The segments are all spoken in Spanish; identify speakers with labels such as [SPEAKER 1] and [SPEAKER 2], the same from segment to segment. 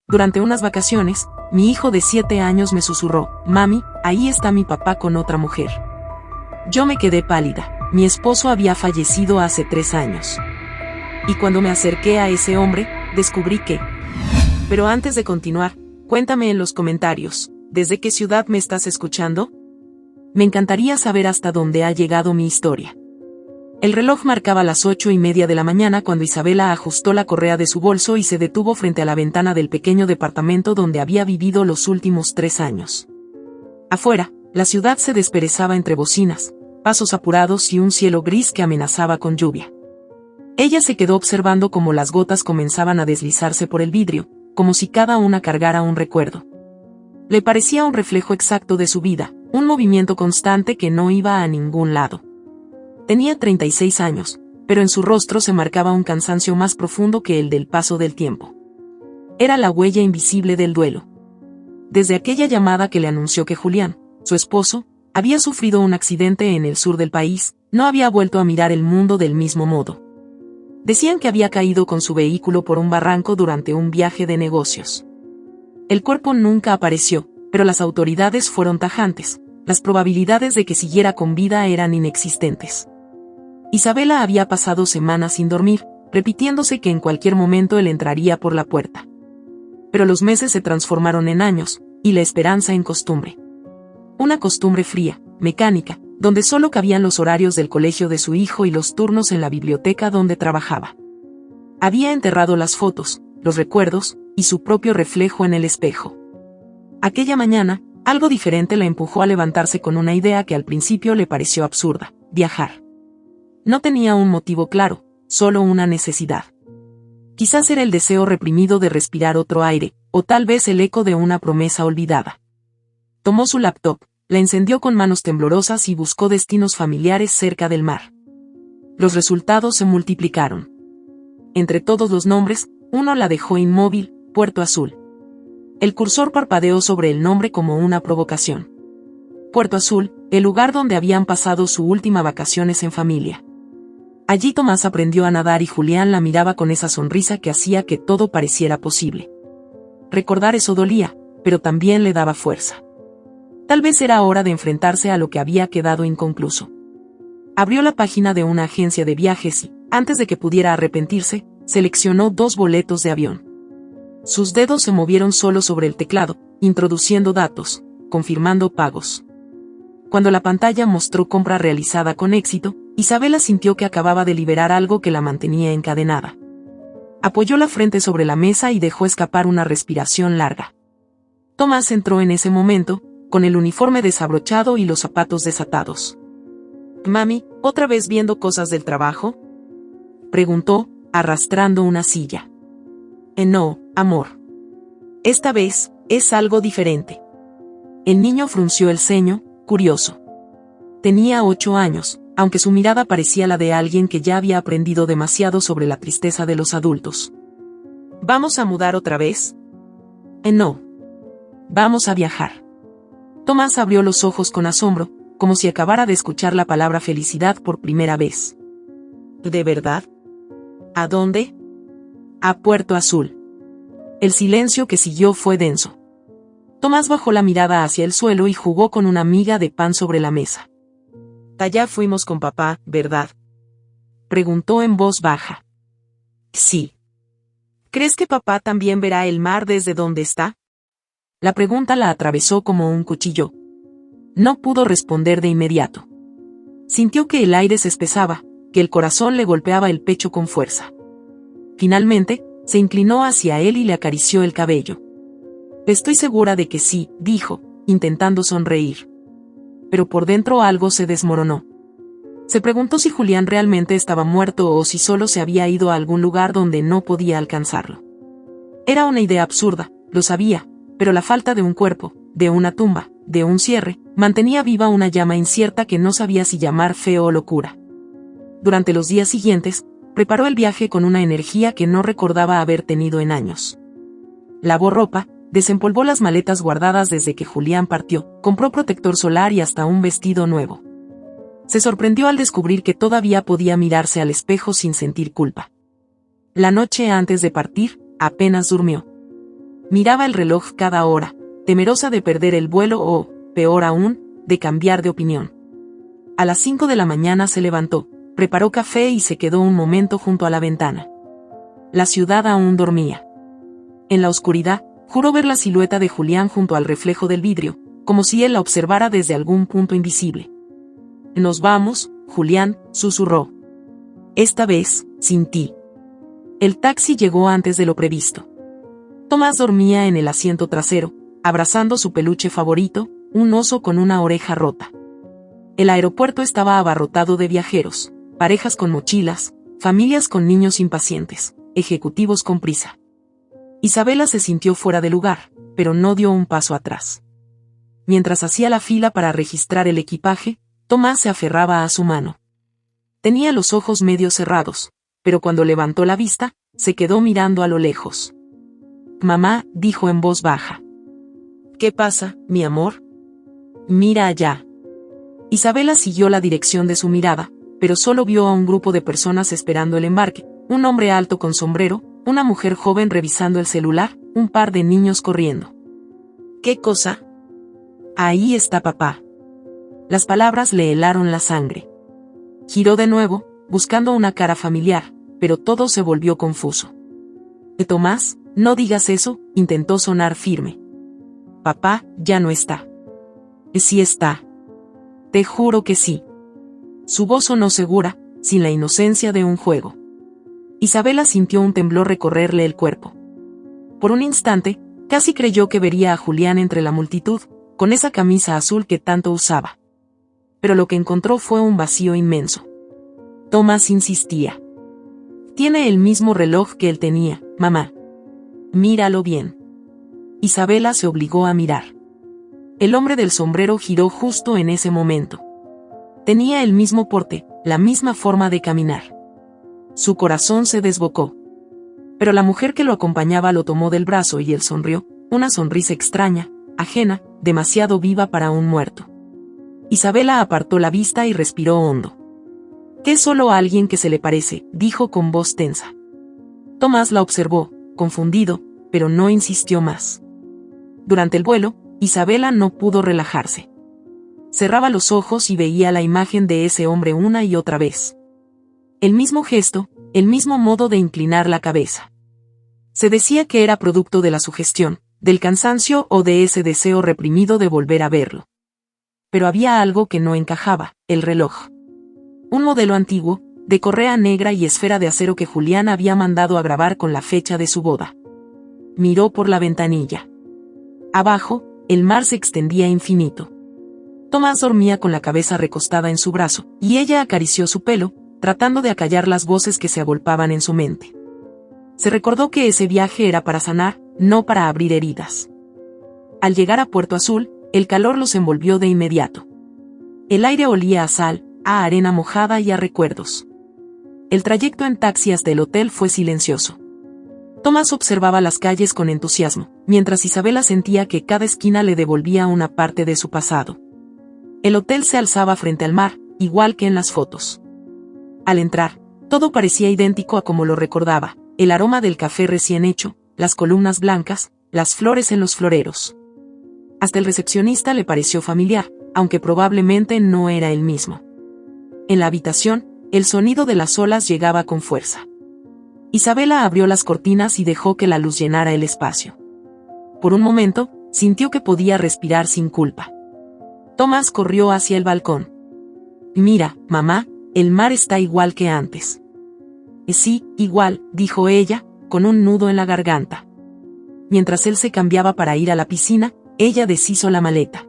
[SPEAKER 1] Durante unas vacaciones, mi hijo de 7 años me susurró: «Mami, ahí está mi papá con otra mujer». Yo me quedé pálida. Mi esposo había fallecido hace 3 años. Y cuando me acerqué a ese hombre, descubrí que... Pero antes de continuar, cuéntame en los comentarios, ¿desde qué ciudad me estás escuchando? Me encantaría saber hasta dónde ha llegado mi historia. El reloj marcaba las 8:30 de la mañana cuando Isabela ajustó la correa de su bolso y se detuvo frente a la ventana del pequeño departamento donde había vivido los últimos 3 años. Afuera, la ciudad se desperezaba entre bocinas, pasos apurados y un cielo gris que amenazaba con lluvia. Ella se quedó observando cómo las gotas comenzaban a deslizarse por el vidrio, como si cada una cargara un recuerdo. Le parecía un reflejo exacto de su vida, un movimiento constante que no iba a ningún lado. Tenía 36 años, pero en su rostro se marcaba un cansancio más profundo que el del paso del tiempo. Era la huella invisible del duelo. Desde aquella llamada que le anunció que Julián, su esposo, había sufrido un accidente en el sur del país, no había vuelto a mirar el mundo del mismo modo. Decían que había caído con su vehículo por un barranco durante un viaje de negocios. El cuerpo nunca apareció, pero las autoridades fueron tajantes. Las probabilidades de que siguiera con vida eran inexistentes. Isabela había pasado semanas sin dormir, repitiéndose que en cualquier momento él entraría por la puerta. Pero los meses se transformaron en años, y la esperanza en costumbre. Una costumbre fría, mecánica, donde solo cabían los horarios del colegio de su hijo y los turnos en la biblioteca donde trabajaba. Había enterrado las fotos, los recuerdos, y su propio reflejo en el espejo. Aquella mañana, algo diferente la empujó a levantarse con una idea que al principio le pareció absurda: viajar. No tenía un motivo claro, solo una necesidad. Quizás era el deseo reprimido de respirar otro aire, o tal vez el eco de una promesa olvidada. Tomó su laptop, la encendió con manos temblorosas y buscó destinos familiares cerca del mar. Los resultados se multiplicaron. Entre todos los nombres, uno la dejó inmóvil: Puerto Azul. El cursor parpadeó sobre el nombre como una provocación. Puerto Azul, el lugar donde habían pasado su última vacaciones en familia. Allí Tomás aprendió a nadar y Julián la miraba con esa sonrisa que hacía que todo pareciera posible. Recordar eso dolía, pero también le daba fuerza. Tal vez era hora de enfrentarse a lo que había quedado inconcluso. Abrió la página de una agencia de viajes y, antes de que pudiera arrepentirse, seleccionó 2 boletos de avión. Sus dedos se movieron solo sobre el teclado, introduciendo datos, confirmando pagos. Cuando la pantalla mostró compra realizada con éxito, Isabela sintió que acababa de liberar algo que la mantenía encadenada. Apoyó la frente sobre la mesa y dejó escapar una respiración larga. Tomás entró en ese momento, con el uniforme desabrochado y los zapatos desatados. «Mami, ¿otra vez viendo cosas del trabajo?», preguntó, arrastrando una silla. No, amor. Esta vez, es algo diferente». El niño frunció el ceño, curioso. Tenía 8 años, aunque su mirada parecía la de alguien que ya había aprendido demasiado sobre la tristeza de los adultos. «¿Vamos a mudar otra vez?». No. «Vamos a viajar». Tomás abrió los ojos con asombro, como si acabara de escuchar la palabra felicidad por primera vez. «¿De verdad? ¿A dónde?». «A Puerto Azul». El silencio que siguió fue denso. Tomás bajó la mirada hacia el suelo y jugó con una miga de pan sobre la mesa. «Allá fuimos con papá, ¿verdad?», preguntó en voz baja. «Sí». «¿Crees que papá también verá el mar desde donde está?». La pregunta la atravesó como un cuchillo. No pudo responder de inmediato. Sintió que el aire se espesaba, que el corazón le golpeaba el pecho con fuerza. Finalmente, se inclinó hacia él y le acarició el cabello. «Estoy segura de que sí», dijo, intentando sonreír. Pero por dentro algo se desmoronó. Se preguntó si Julián realmente estaba muerto o si solo se había ido a algún lugar donde no podía alcanzarlo. Era una idea absurda, lo sabía, pero la falta de un cuerpo, de una tumba, de un cierre, mantenía viva una llama incierta que no sabía si llamar fe o locura. Durante los días siguientes, preparó el viaje con una energía que no recordaba haber tenido en años. Lavó ropa, desempolvó las maletas guardadas desde que Julián partió, compró protector solar y hasta un vestido nuevo. Se sorprendió al descubrir que todavía podía mirarse al espejo sin sentir culpa. La noche antes de partir, apenas durmió. Miraba el reloj cada hora, temerosa de perder el vuelo o, peor aún, de cambiar de opinión. A las 5 de la mañana se levantó, preparó café y se quedó un momento junto a la ventana. La ciudad aún dormía. En la oscuridad, juró ver la silueta de Julián junto al reflejo del vidrio, como si él la observara desde algún punto invisible. «Nos vamos, Julián», susurró. «Esta vez, sin ti». El taxi llegó antes de lo previsto. Tomás dormía en el asiento trasero, abrazando su peluche favorito, un oso con una oreja rota. El aeropuerto estaba abarrotado de viajeros, parejas con mochilas, familias con niños impacientes, ejecutivos con prisa. Isabela se sintió fuera de lugar, pero no dio un paso atrás. Mientras hacía la fila para registrar el equipaje, Tomás se aferraba a su mano. Tenía los ojos medio cerrados, pero cuando levantó la vista, se quedó mirando a lo lejos. «Mamá», dijo en voz baja. «¿Qué pasa, mi amor?» «Mira allá». Isabela siguió la dirección de su mirada, pero solo vio a un grupo de personas esperando el embarque, un hombre alto con sombrero, una mujer joven revisando el celular, un par de niños corriendo. «¿Qué cosa?» «Ahí está papá». Las palabras le helaron la sangre. Giró de nuevo, buscando una cara familiar, pero todo se volvió confuso. «Tomás, no digas eso», intentó sonar firme. «Papá, ya no está». «Sí está. Te juro que sí». Su voz sonó segura, sin la inocencia de un juego. Isabela sintió un temblor recorrerle el cuerpo. Por un instante, casi creyó que vería a Julián entre la multitud, con esa camisa azul que tanto usaba. Pero lo que encontró fue un vacío inmenso. Tomás insistía. «Tiene el mismo reloj que él tenía, mamá. Míralo bien». Isabela se obligó a mirar. El hombre del sombrero giró justo en ese momento. Tenía el mismo porte, la misma forma de caminar. Su corazón se desbocó. Pero la mujer que lo acompañaba lo tomó del brazo y él sonrió, una sonrisa extraña, ajena, demasiado viva para un muerto. Isabela apartó la vista y respiró hondo. «¿Qué es solo alguien que se le parece?», dijo con voz tensa. Tomás la observó, confundido, pero no insistió más. Durante el vuelo, Isabela no pudo relajarse. Cerraba los ojos y veía la imagen de ese hombre una y otra vez. El mismo gesto, el mismo modo de inclinar la cabeza. Se decía que era producto de la sugestión, del cansancio o de ese deseo reprimido de volver a verlo. Pero había algo que no encajaba, el reloj. Un modelo antiguo, de correa negra y esfera de acero que Julián había mandado a grabar con la fecha de su boda. Miró por la ventanilla. Abajo, el mar se extendía infinito. Tomás dormía con la cabeza recostada en su brazo, y ella acarició su pelo, tratando de acallar las voces que se agolpaban en su mente. Se recordó que ese viaje era para sanar, no para abrir heridas. Al llegar a Puerto Azul, el calor los envolvió de inmediato. El aire olía a sal, a arena mojada y a recuerdos. El trayecto en taxi hasta el hotel fue silencioso. Tomás observaba las calles con entusiasmo, mientras Isabela sentía que cada esquina le devolvía una parte de su pasado. El hotel se alzaba frente al mar, igual que en las fotos. Al entrar, todo parecía idéntico a como lo recordaba, el aroma del café recién hecho, las columnas blancas, las flores en los floreros. Hasta el recepcionista le pareció familiar, aunque probablemente no era el mismo. En la habitación, el sonido de las olas llegaba con fuerza. Isabela abrió las cortinas y dejó que la luz llenara el espacio. Por un momento, sintió que podía respirar sin culpa. Tomás corrió hacia el balcón. «Mira, mamá, el mar está igual que antes». «Sí, igual», dijo ella, con un nudo en la garganta. Mientras él se cambiaba para ir a la piscina, ella deshizo la maleta.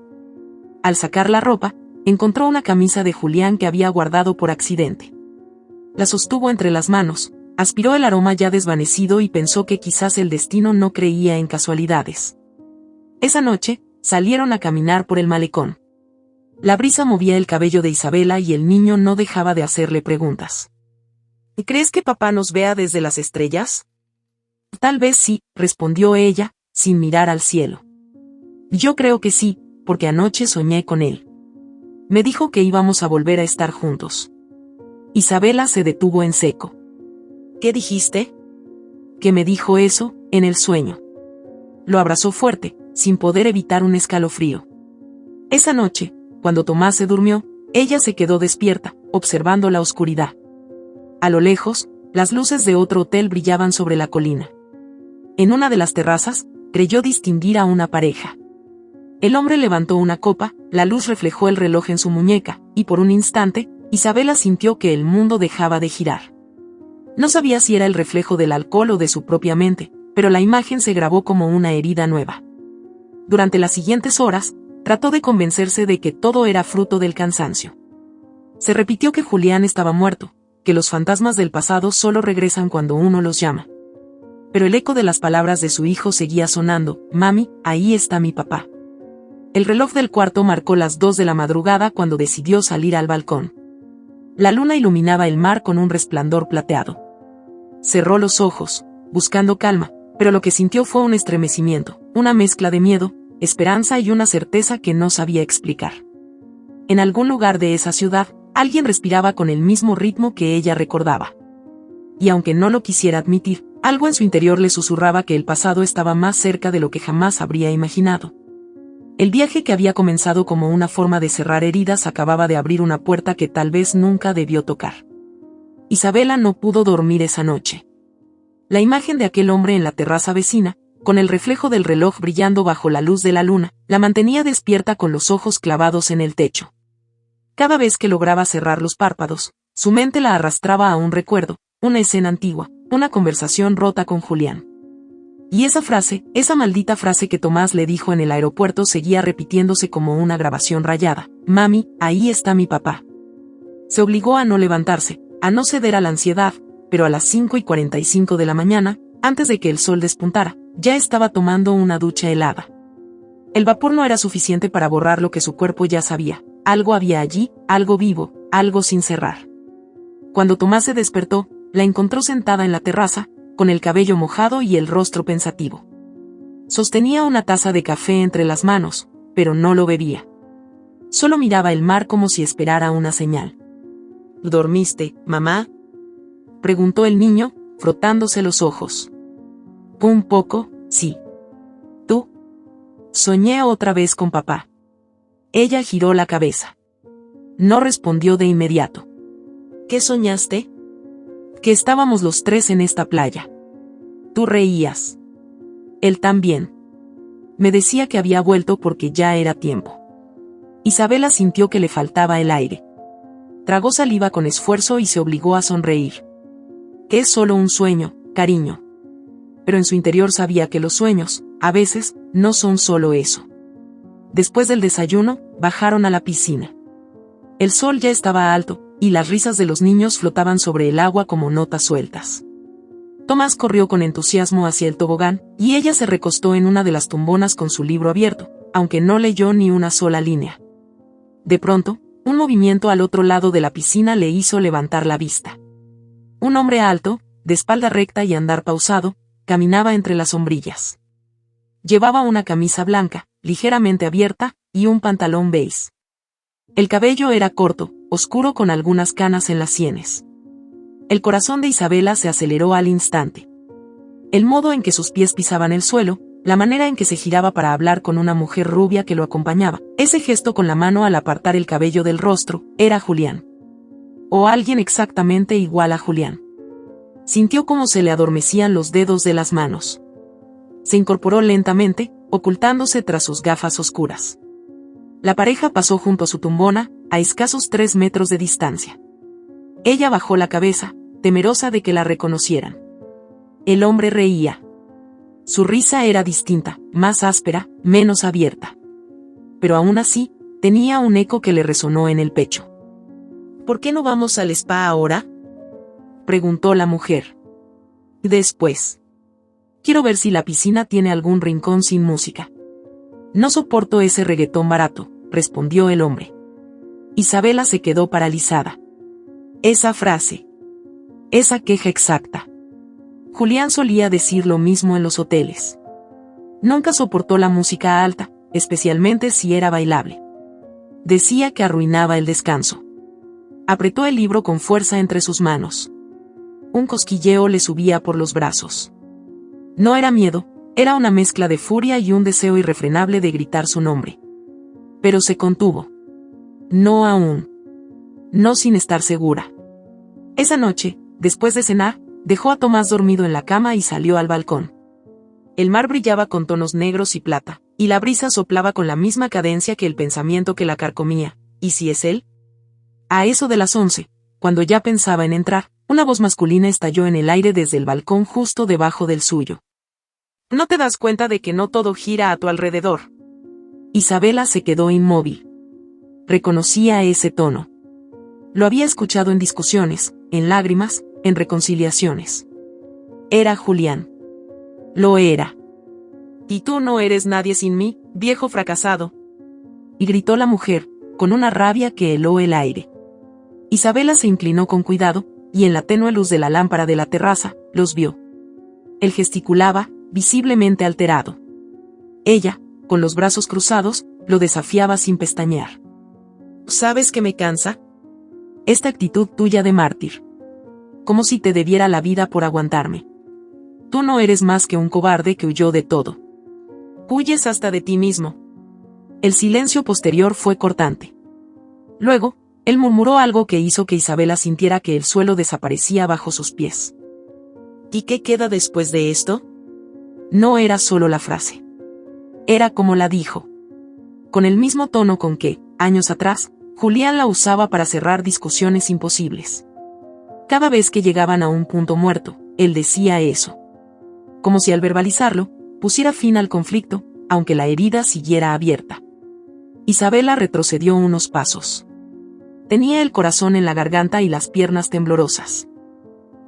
[SPEAKER 1] Al sacar la ropa, encontró una camisa de Julián que había guardado por accidente. La sostuvo entre las manos, aspiró el aroma ya desvanecido y pensó que quizás el destino no creía en casualidades. Esa noche, salieron a caminar por el malecón. La brisa movía el cabello de Isabela y el niño no dejaba de hacerle preguntas. «¿Crees que papá nos vea desde las estrellas?» «Tal vez sí», respondió ella, sin mirar al cielo. «Yo creo que sí, porque anoche soñé con él. Me dijo que íbamos a volver a estar juntos». Isabela se detuvo en seco. «¿Qué dijiste?» «Que me dijo eso, en el sueño». lo abrazó fuerte, sin poder evitar un escalofrío. Esa noche, cuando Tomás se durmió, ella se quedó despierta, observando la oscuridad. A lo lejos, las luces de otro hotel brillaban sobre la colina. En una de las terrazas, creyó distinguir a una pareja. El hombre levantó una copa, la luz reflejó el reloj en su muñeca, y por un instante, Isabela sintió que el mundo dejaba de girar. No sabía si era el reflejo del alcohol o de su propia mente, pero la imagen se grabó como una herida nueva. Durante las siguientes horas, trató de convencerse de que todo era fruto del cansancio. Se repitió que Julián estaba muerto, que los fantasmas del pasado solo regresan cuando uno los llama. Pero el eco de las palabras de su hijo seguía sonando: «Mami, ahí está mi papá». El reloj del cuarto marcó las 2 de la madrugada cuando decidió salir al balcón. La luna iluminaba el mar con un resplandor plateado. Cerró los ojos, buscando calma, pero lo que sintió fue un estremecimiento, una mezcla de miedo, esperanza y una certeza que no sabía explicar. En algún lugar de esa ciudad, alguien respiraba con el mismo ritmo que ella recordaba. Y aunque no lo quisiera admitir, algo en su interior le susurraba que el pasado estaba más cerca de lo que jamás habría imaginado. El viaje que había comenzado como una forma de cerrar heridas acababa de abrir una puerta que tal vez nunca debió tocar. Isabela no pudo dormir esa noche. La imagen de aquel hombre en la terraza vecina, con el reflejo del reloj brillando bajo la luz de la luna, la mantenía despierta con los ojos clavados en el techo. Cada vez que lograba cerrar los párpados, su mente la arrastraba a un recuerdo, una escena antigua, una conversación rota con Julián. Y esa frase, esa maldita frase que Tomás le dijo en el aeropuerto seguía repitiéndose como una grabación rayada: «Mami, ahí está mi papá». Se obligó a no levantarse, a no ceder a la ansiedad, pero a las 5:45 de la mañana, antes de que el sol despuntara, ya estaba tomando una ducha helada. El vapor no era suficiente para borrar lo que su cuerpo ya sabía. Algo había allí, algo vivo, algo sin cerrar. Cuando Tomás se despertó, la encontró sentada en la terraza, con el cabello mojado y el rostro pensativo. Sostenía una taza de café entre las manos, pero no lo bebía. Solo miraba el mar como si esperara una señal. «¿Dormiste, mamá?», preguntó el niño, frotándose los ojos. «Un poco, sí». «¿Tú?». «Soñé otra vez con papá». Ella giró la cabeza. No respondió de inmediato. «¿Qué soñaste?». «Que estábamos los 3 en esta playa. Tú reías. Él también. Me decía que había vuelto porque ya era tiempo». Isabela sintió que le faltaba el aire. Tragó saliva con esfuerzo y se obligó a sonreír. «Que es solo un sueño, cariño». Pero en su interior sabía que los sueños, a veces, no son solo eso. Después del desayuno, bajaron a la piscina. El sol ya estaba alto, y las risas de los niños flotaban sobre el agua como notas sueltas. Tomás corrió con entusiasmo hacia el tobogán, y ella se recostó en una de las tumbonas con su libro abierto, aunque no leyó ni una sola línea. De pronto, un movimiento al otro lado de la piscina le hizo levantar la vista. Un hombre alto, de espalda recta y andar pausado, caminaba entre las sombrillas. Llevaba una camisa blanca, ligeramente abierta, y un pantalón beige. El cabello era corto, oscuro con algunas canas en las sienes. El corazón de Isabela se aceleró al instante. El modo en que sus pies pisaban el suelo, la manera en que se giraba para hablar con una mujer rubia que lo acompañaba, ese gesto con la mano al apartar el cabello del rostro, era Julián. O alguien exactamente igual a Julián. Sintió cómo se le adormecían los dedos de las manos. Se incorporó lentamente, ocultándose tras sus gafas oscuras. La pareja pasó junto a su tumbona, a escasos 3 metros de distancia. Ella bajó la cabeza, temerosa de que la reconocieran. El hombre reía. Su risa era distinta, más áspera, menos abierta. Pero aún así, tenía un eco que le resonó en el pecho. «¿Por qué no vamos al spa ahora?», preguntó la mujer. «Después. Quiero ver si la piscina tiene algún rincón sin música». «No soporto ese reggaetón barato», respondió el hombre. Isabela se quedó paralizada. Esa frase. Esa queja exacta. Julián solía decir lo mismo en los hoteles. Nunca soportó la música alta, especialmente si era bailable. Decía que arruinaba el descanso. Apretó el libro con fuerza entre sus manos. Un cosquilleo le subía por los brazos. No era miedo, Era una mezcla de furia y un deseo irrefrenable de gritar su nombre. Pero se contuvo. No aún. No sin estar segura. Esa noche, después de cenar, dejó a Tomás dormido en la cama y salió al balcón. El mar brillaba con tonos negros y plata, y la brisa soplaba con la misma cadencia que el pensamiento que la carcomía. ¿Y si es él? A eso de las 11, cuando ya pensaba en entrar, una voz masculina estalló en el aire desde el balcón justo debajo del suyo. ¿No te das cuenta de que no todo gira a tu alrededor? Isabela se quedó inmóvil. Reconocía ese tono. Lo había escuchado en discusiones, en lágrimas, en reconciliaciones. Era Julián. Lo era. Y tú no eres nadie sin mí, viejo fracasado. Y gritó la mujer, con una rabia que heló el aire. Isabela se inclinó con cuidado, y en la tenue luz de la lámpara de la terraza, los vio. Él gesticulaba, visiblemente alterado. Ella, con los brazos cruzados, lo desafiaba sin pestañear. ¿Sabes qué me cansa? Esta actitud tuya de mártir. Como si te debiera la vida por aguantarme. Tú no eres más que un cobarde que huyó de todo. Huyes hasta de ti mismo. El silencio posterior fue cortante. Luego, él murmuró algo que hizo que Isabela sintiera que el suelo desaparecía bajo sus pies. ¿Y qué queda después de esto? No era solo la frase. Era como la dijo. Con el mismo tono con que, años atrás, Julián la usaba para cerrar discusiones imposibles. Cada vez que llegaban a un punto muerto, él decía eso. Como si al verbalizarlo, pusiera fin al conflicto, aunque la herida siguiera abierta. Isabela retrocedió unos pasos. Tenía el corazón en la garganta y las piernas temblorosas.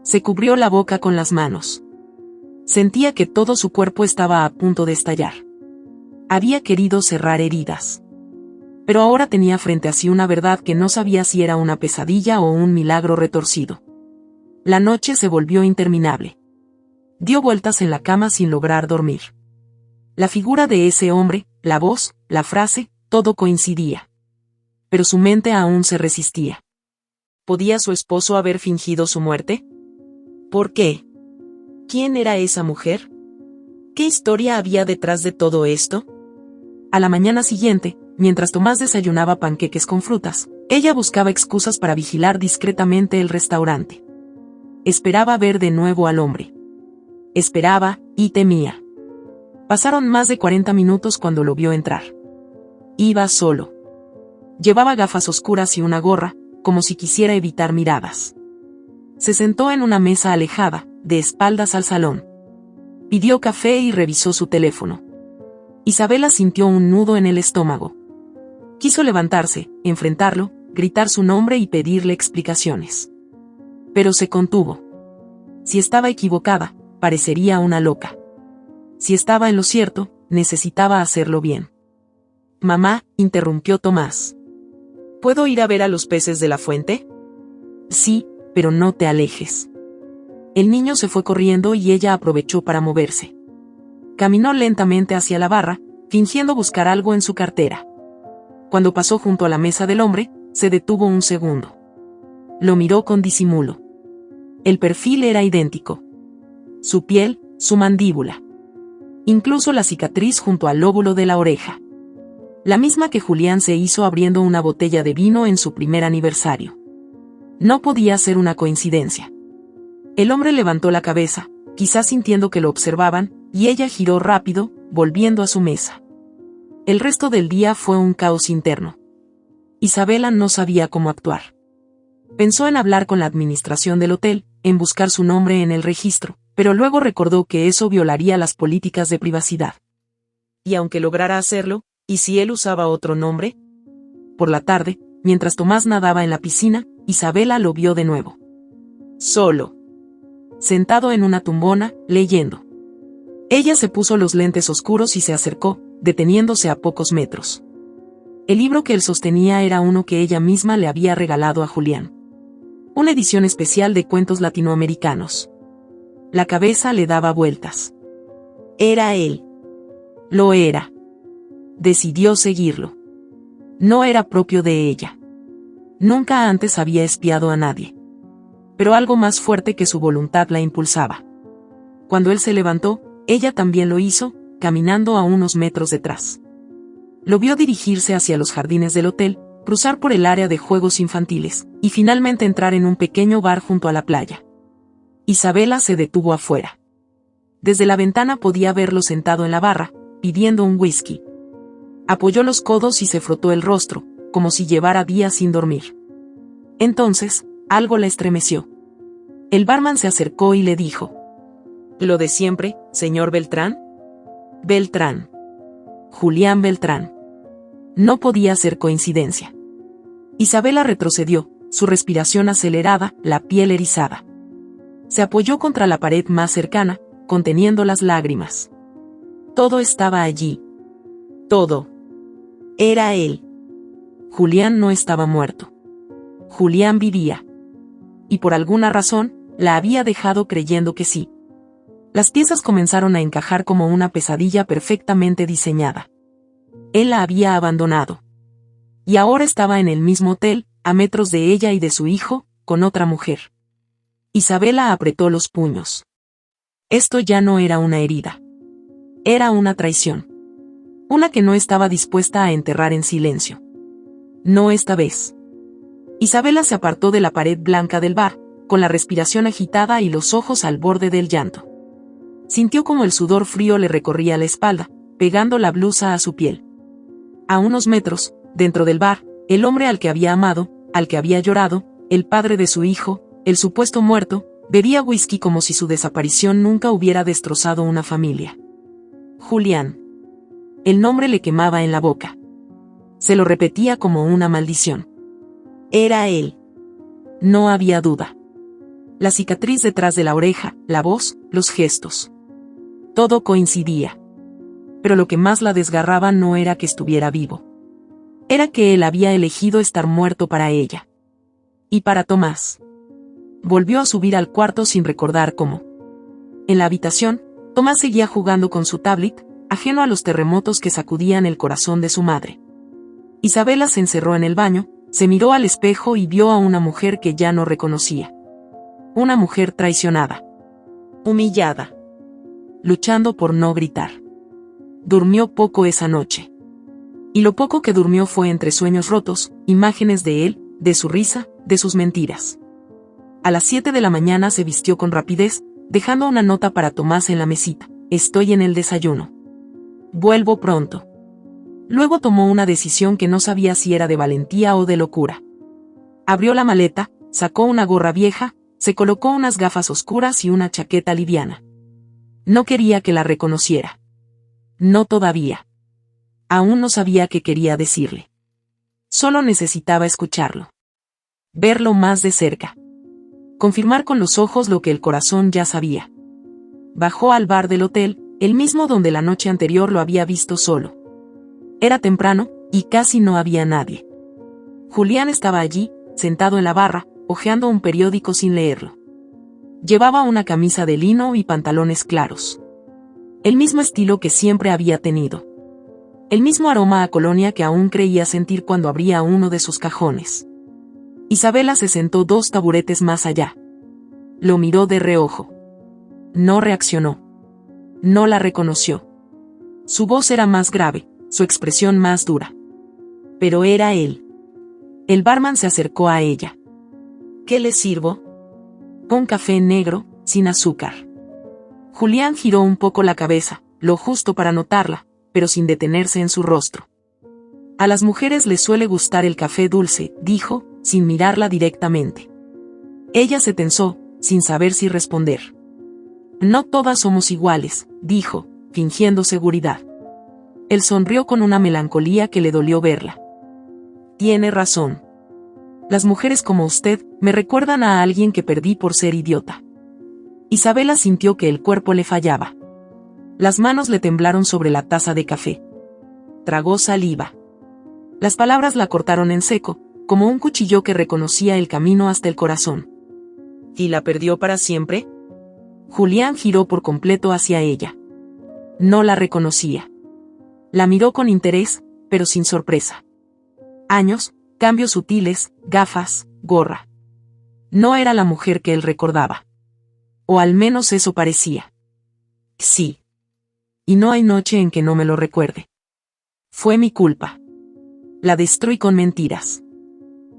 [SPEAKER 1] Se cubrió la boca con las manos. Sentía que todo su cuerpo estaba a punto de estallar. Había querido cerrar heridas. Pero ahora tenía frente a sí una verdad que no sabía si era una pesadilla o un milagro retorcido. La noche se volvió interminable. Dio vueltas en la cama sin lograr dormir. La figura de ese hombre, la voz, la frase, todo coincidía. Pero su mente aún se resistía. ¿Podía su esposo haber fingido su muerte? ¿Por qué? ¿Quién era esa mujer? ¿Qué historia había detrás de todo esto? A la mañana siguiente, mientras Tomás desayunaba panqueques con frutas, ella buscaba excusas para vigilar discretamente el restaurante. Esperaba ver de nuevo al hombre. Esperaba, y temía. Pasaron más de 40 minutos cuando lo vio entrar. Iba solo. Llevaba gafas oscuras y una gorra, como si quisiera evitar miradas. Se sentó en una mesa alejada, de espaldas al salón. Pidió café y revisó su teléfono. Isabela sintió un nudo en el estómago. Quiso levantarse, enfrentarlo, gritar su nombre y pedirle explicaciones. Pero se contuvo. Si estaba equivocada, parecería una loca. Si estaba en lo cierto, necesitaba hacerlo bien. Mamá, interrumpió Tomás. ¿Puedo ir a ver a los peces de la fuente? Sí, pero no te alejes. El niño se fue corriendo y ella aprovechó para moverse. Caminó lentamente hacia la barra, fingiendo buscar algo en su cartera. Cuando pasó junto a la mesa del hombre, se detuvo un segundo. Lo miró con disimulo. El perfil era idéntico. Su piel, su mandíbula. Incluso la cicatriz junto al lóbulo de la oreja. La misma que Julián se hizo abriendo una botella de vino en su primer aniversario. No podía ser una coincidencia. El hombre levantó la cabeza, quizás sintiendo que lo observaban, y ella giró rápido, volviendo a su mesa. El resto del día fue un caos interno. Isabela no sabía cómo actuar. Pensó en hablar con la administración del hotel, en buscar su nombre en el registro, pero luego recordó que eso violaría las políticas de privacidad. Y aunque lograra hacerlo, ¿y si él usaba otro nombre? Por la tarde, mientras Tomás nadaba en la piscina, Isabela lo vio de nuevo. Solo. Sentado en una tumbona, leyendo. Ella se puso los lentes oscuros y se acercó, deteniéndose a pocos metros. El libro que él sostenía era uno que ella misma le había regalado a Julián. Una edición especial de cuentos latinoamericanos. La cabeza le daba vueltas. Era él. Lo era. Decidió seguirlo. No era propio de ella. Nunca antes había espiado a nadie. Pero algo más fuerte que su voluntad la impulsaba. Cuando él se levantó, Ella también lo hizo, caminando a unos metros detrás. Lo vio dirigirse hacia los jardines del hotel, cruzar por el área de juegos infantiles, y finalmente entrar en un pequeño bar junto a la playa. Isabela se detuvo afuera. Desde la ventana podía verlo sentado en la barra, pidiendo un whisky. Apoyó los codos y se frotó el rostro, como si llevara días sin dormir. Entonces, algo la estremeció. El barman se acercó y le dijo: «¿Lo de siempre, señor Beltrán?» Beltrán. Julián Beltrán. No podía ser coincidencia. Isabela retrocedió, su respiración acelerada, la piel erizada. Se apoyó contra la pared más cercana, conteniendo las lágrimas. Todo estaba allí. Todo. Era él. Julián no estaba muerto. Julián vivía. Y por alguna razón, la había dejado creyendo que sí. Las piezas comenzaron a encajar como una pesadilla perfectamente diseñada. Él la había abandonado. Y ahora estaba en el mismo hotel, a metros de ella y de su hijo, con otra mujer. Isabela apretó los puños. Esto ya no era una herida. Era una traición. Una que no estaba dispuesta a enterrar en silencio. No esta vez. Isabela se apartó de la pared blanca del bar, con la respiración agitada y los ojos al borde del llanto. Sintió como el sudor frío le recorría la espalda, pegando la blusa a su piel. A unos metros, dentro del bar, el hombre al que había amado, al que había llorado, el padre de su hijo, el supuesto muerto, bebía whisky como si su desaparición nunca hubiera destrozado una familia. Julián. El nombre le quemaba en la boca. Se lo repetía como una maldición. Era él. No había duda. La cicatriz detrás de la oreja, la voz, los gestos. Todo coincidía. Pero lo que más la desgarraba no era que estuviera vivo. Era que él había elegido estar muerto para ella. Y para Tomás. Volvió a subir al cuarto sin recordar cómo. En la habitación, Tomás seguía jugando con su tablet, ajeno a los terremotos que sacudían el corazón de su madre. Isabela se encerró en el baño, se miró al espejo y vio a una mujer que ya no reconocía. Una mujer traicionada. Humillada. Luchando por no gritar. Durmió poco esa noche. Y lo poco que durmió fue entre sueños rotos, imágenes de él, de su risa, de sus mentiras. A las 7 de la mañana se vistió con rapidez, dejando una nota para Tomás en la mesita: «Estoy en el desayuno. Vuelvo pronto». Luego tomó una decisión que no sabía si era de valentía o de locura. Abrió la maleta, sacó una gorra vieja, se colocó unas gafas oscuras y una chaqueta liviana. No quería que la reconociera. No todavía. Aún no sabía qué quería decirle. Solo necesitaba escucharlo. Verlo más de cerca. Confirmar con los ojos lo que el corazón ya sabía. Bajó al bar del hotel, el mismo donde la noche anterior lo había visto solo. Era temprano, y casi no había nadie. Julián estaba allí, sentado en la barra, hojeando un periódico sin leerlo. Llevaba una camisa de lino y pantalones claros. El mismo estilo que siempre había tenido. El mismo aroma a colonia que aún creía sentir cuando abría uno de sus cajones. Isabela se sentó 2 taburetes más allá. Lo miró de reojo. No reaccionó. No la reconoció. Su voz era más grave, su expresión más dura. Pero era él. El barman se acercó a ella. «¿Qué le sirvo?» «Un café negro, sin azúcar». Julián giró un poco la cabeza, lo justo para notarla, pero sin detenerse en su rostro. «A las mujeres les suele gustar el café dulce», dijo, sin mirarla directamente. Ella se tensó, sin saber si responder. «No todas somos iguales», dijo, fingiendo seguridad. Él sonrió con una melancolía que le dolió verla. «Tiene razón. Las mujeres como usted me recuerdan a alguien que perdí por ser idiota». Isabela sintió que el cuerpo le fallaba. Las manos le temblaron sobre la taza de café. Tragó saliva. Las palabras la cortaron en seco, como un cuchillo que reconocía el camino hasta el corazón. ¿Y la perdió para siempre? Julián giró por completo hacia ella. No la reconocía. La miró con interés, pero sin sorpresa. Años, cambios sutiles, gafas, gorra. No era la mujer que él recordaba. O al menos eso parecía. Sí. y no hay noche en que no me lo recuerde. Fue mi culpa. La destruí con mentiras.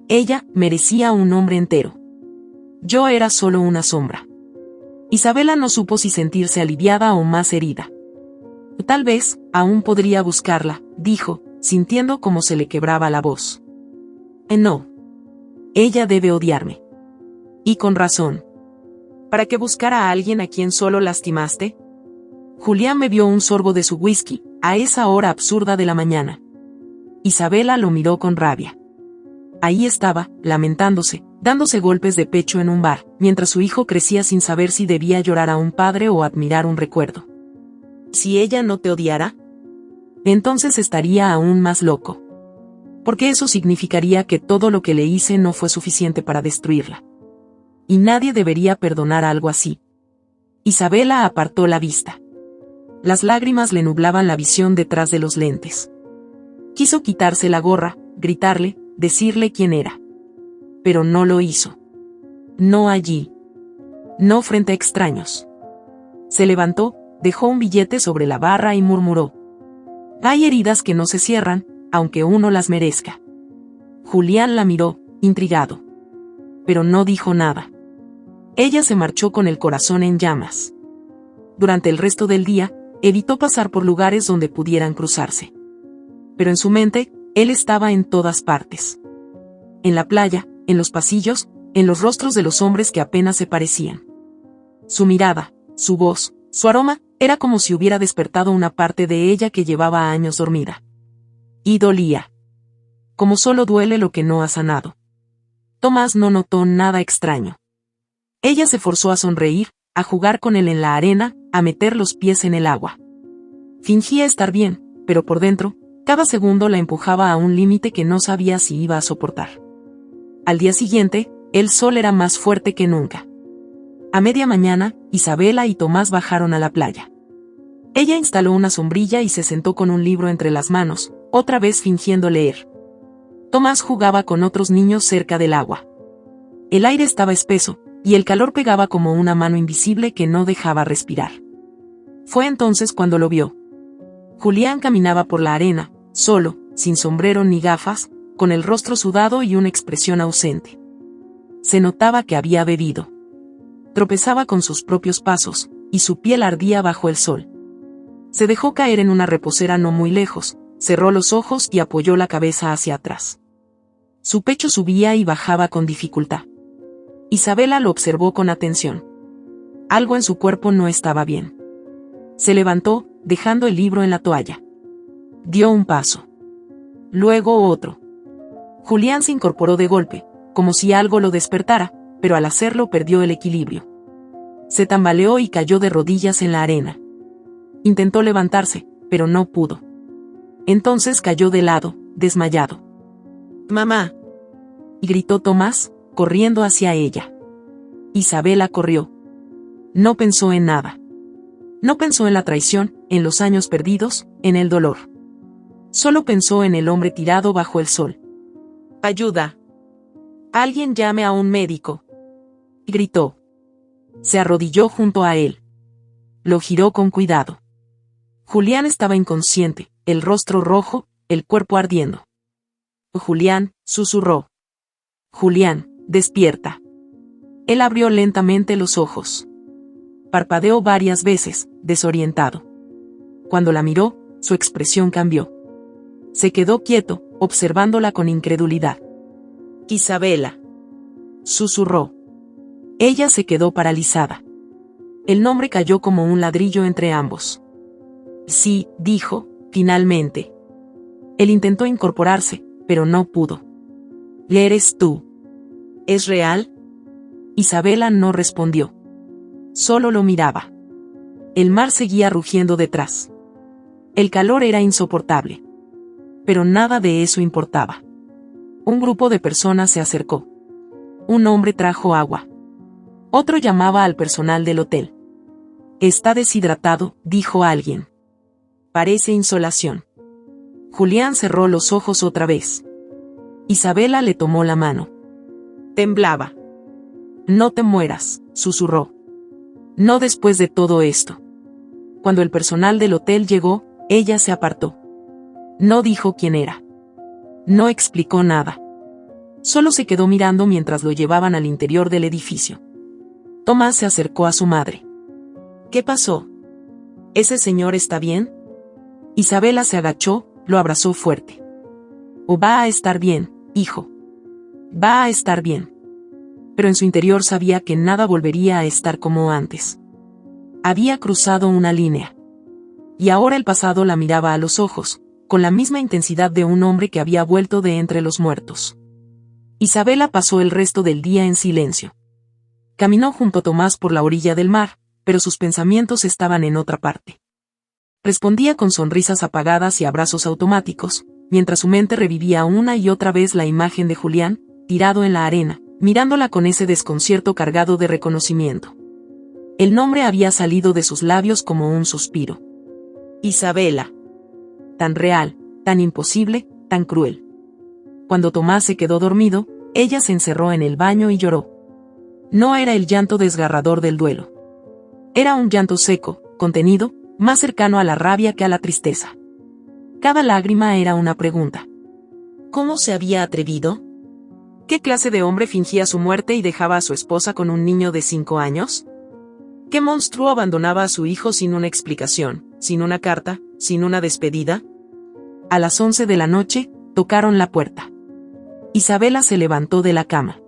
[SPEAKER 1] Ella merecía un hombre entero. Yo era solo una sombra. Isabela no supo si sentirse aliviada o más herida. Tal vez, aún podría buscarla, dijo, sintiendo cómo se le quebraba la voz. No. Ella debe odiarme. Y con razón. ¿Para qué buscar a alguien a quien solo lastimaste? Julián bebió un sorbo de su whisky, a esa hora absurda de la mañana. Isabela lo miró con rabia. Ahí estaba, lamentándose, dándose golpes de pecho en un bar, mientras su hijo crecía sin saber si debía llorar a un padre o admirar un recuerdo. Si ella no te odiara, entonces estaría aún más loco. Porque eso significaría que todo lo que le hice no fue suficiente para destruirla. Y nadie debería perdonar algo así. Isabela apartó la vista. Las lágrimas le nublaban la visión detrás de los lentes. Quiso quitarse la gorra, gritarle, decirle quién era. Pero no lo hizo. No allí. No frente a extraños. Se levantó, dejó un billete sobre la barra y murmuró. Hay heridas que no se cierran, aunque uno las merezca. Julián la miró, intrigado. Pero no dijo nada. Ella se marchó con el corazón en llamas. Durante el resto del día, evitó pasar por lugares donde pudieran cruzarse. Pero en su mente, él estaba en todas partes. En la playa, en los pasillos, en los rostros de los hombres que apenas se parecían. Su mirada, su voz, su aroma, era como si hubiera despertado una parte de ella que llevaba años dormida. Y dolía. Como solo duele lo que no ha sanado. Tomás no notó nada extraño. Ella se forzó a sonreír, a jugar con él en la arena, a meter los pies en el agua. Fingía estar bien, pero por dentro, cada segundo la empujaba a un límite que no sabía si iba a soportar. Al día siguiente, el sol era más fuerte que nunca. A media mañana, Isabela y Tomás bajaron a la playa. Ella instaló una sombrilla y se sentó con un libro entre las manos, otra vez fingiendo leer. Tomás jugaba con otros niños cerca del agua. El aire estaba espeso, y el calor pegaba como una mano invisible que no dejaba respirar. Fue entonces cuando lo vio. Julián caminaba por la arena, solo, sin sombrero ni gafas, con el rostro sudado y una expresión ausente. Se notaba que había bebido. Tropezaba con sus propios pasos, y su piel ardía bajo el sol. Se dejó caer en una reposera no muy lejos, cerró los ojos y apoyó la cabeza hacia atrás. Su pecho subía y bajaba con dificultad. Isabela lo observó con atención. Algo en su cuerpo no estaba bien. Se levantó, dejando el libro en la toalla. Dio un paso. Luego otro. Julián se incorporó de golpe, como si algo lo despertara, pero al hacerlo perdió el equilibrio. Se tambaleó y cayó de rodillas en la arena. Intentó levantarse, pero no pudo. Entonces cayó de lado, desmayado. ¡Mamá! Gritó Tomás, corriendo hacia ella. Isabela corrió. No pensó en nada. No pensó en la traición, en los años perdidos, en el dolor. Solo pensó en el hombre tirado bajo el sol. ¡Ayuda! ¡Alguien llame a un médico! Gritó. Se arrodilló junto a él. Lo giró con cuidado. Julián estaba inconsciente, el rostro rojo, el cuerpo ardiendo. Julián, susurró. Julián, despierta. Él abrió lentamente los ojos. Parpadeó varias veces, desorientado. Cuando la miró, su expresión cambió. Se quedó quieto, observándola con incredulidad. Isabela. Susurró. Ella se quedó paralizada. El nombre cayó como un ladrillo entre ambos. Sí, dijo, finalmente. Él intentó incorporarse, pero no pudo. ¿Eres tú? ¿Es real? Isabela no respondió. Solo lo miraba. El mar seguía rugiendo detrás. El calor era insoportable. Pero nada de eso importaba. Un grupo de personas se acercó. Un hombre trajo agua. Otro llamaba al personal del hotel. Está deshidratado, dijo alguien. Parece insolación. Julián cerró los ojos otra vez. Isabela le tomó la mano. Temblaba. No te mueras, susurró. No después de todo esto. Cuando el personal del hotel llegó, ella se apartó. No dijo quién era. No explicó nada. Solo se quedó mirando mientras lo llevaban al interior del edificio. Tomás se acercó a su madre. ¿Qué pasó? ¿Ese señor está bien? Isabela se agachó, lo abrazó fuerte. Oh, va a estar bien, hijo. Va a estar bien. Pero en su interior sabía que nada volvería a estar como antes. Había cruzado una línea. Y ahora el pasado la miraba a los ojos, con la misma intensidad de un hombre que había vuelto de entre los muertos. Isabela pasó el resto del día en silencio. Caminó junto a Tomás por la orilla del mar, pero sus pensamientos estaban en otra parte. Respondía con sonrisas apagadas y abrazos automáticos, mientras su mente revivía una y otra vez la imagen de Julián, tirado en la arena, mirándola con ese desconcierto cargado de reconocimiento. El nombre había salido de sus labios como un suspiro. Isabela. Tan real, tan imposible, tan cruel. Cuando Tomás se quedó dormido, ella se encerró en el baño y lloró. No era el llanto desgarrador del duelo. Era un llanto seco, contenido, más cercano a la rabia que a la tristeza. Cada lágrima era una pregunta. ¿Cómo se había atrevido? ¿Qué clase de hombre fingía su muerte y dejaba a su esposa con un niño de 5 años? ¿Qué monstruo abandonaba a su hijo sin una explicación, sin una carta, sin una despedida? A las 11 de la noche, tocaron la puerta. Isabela se levantó de la cama.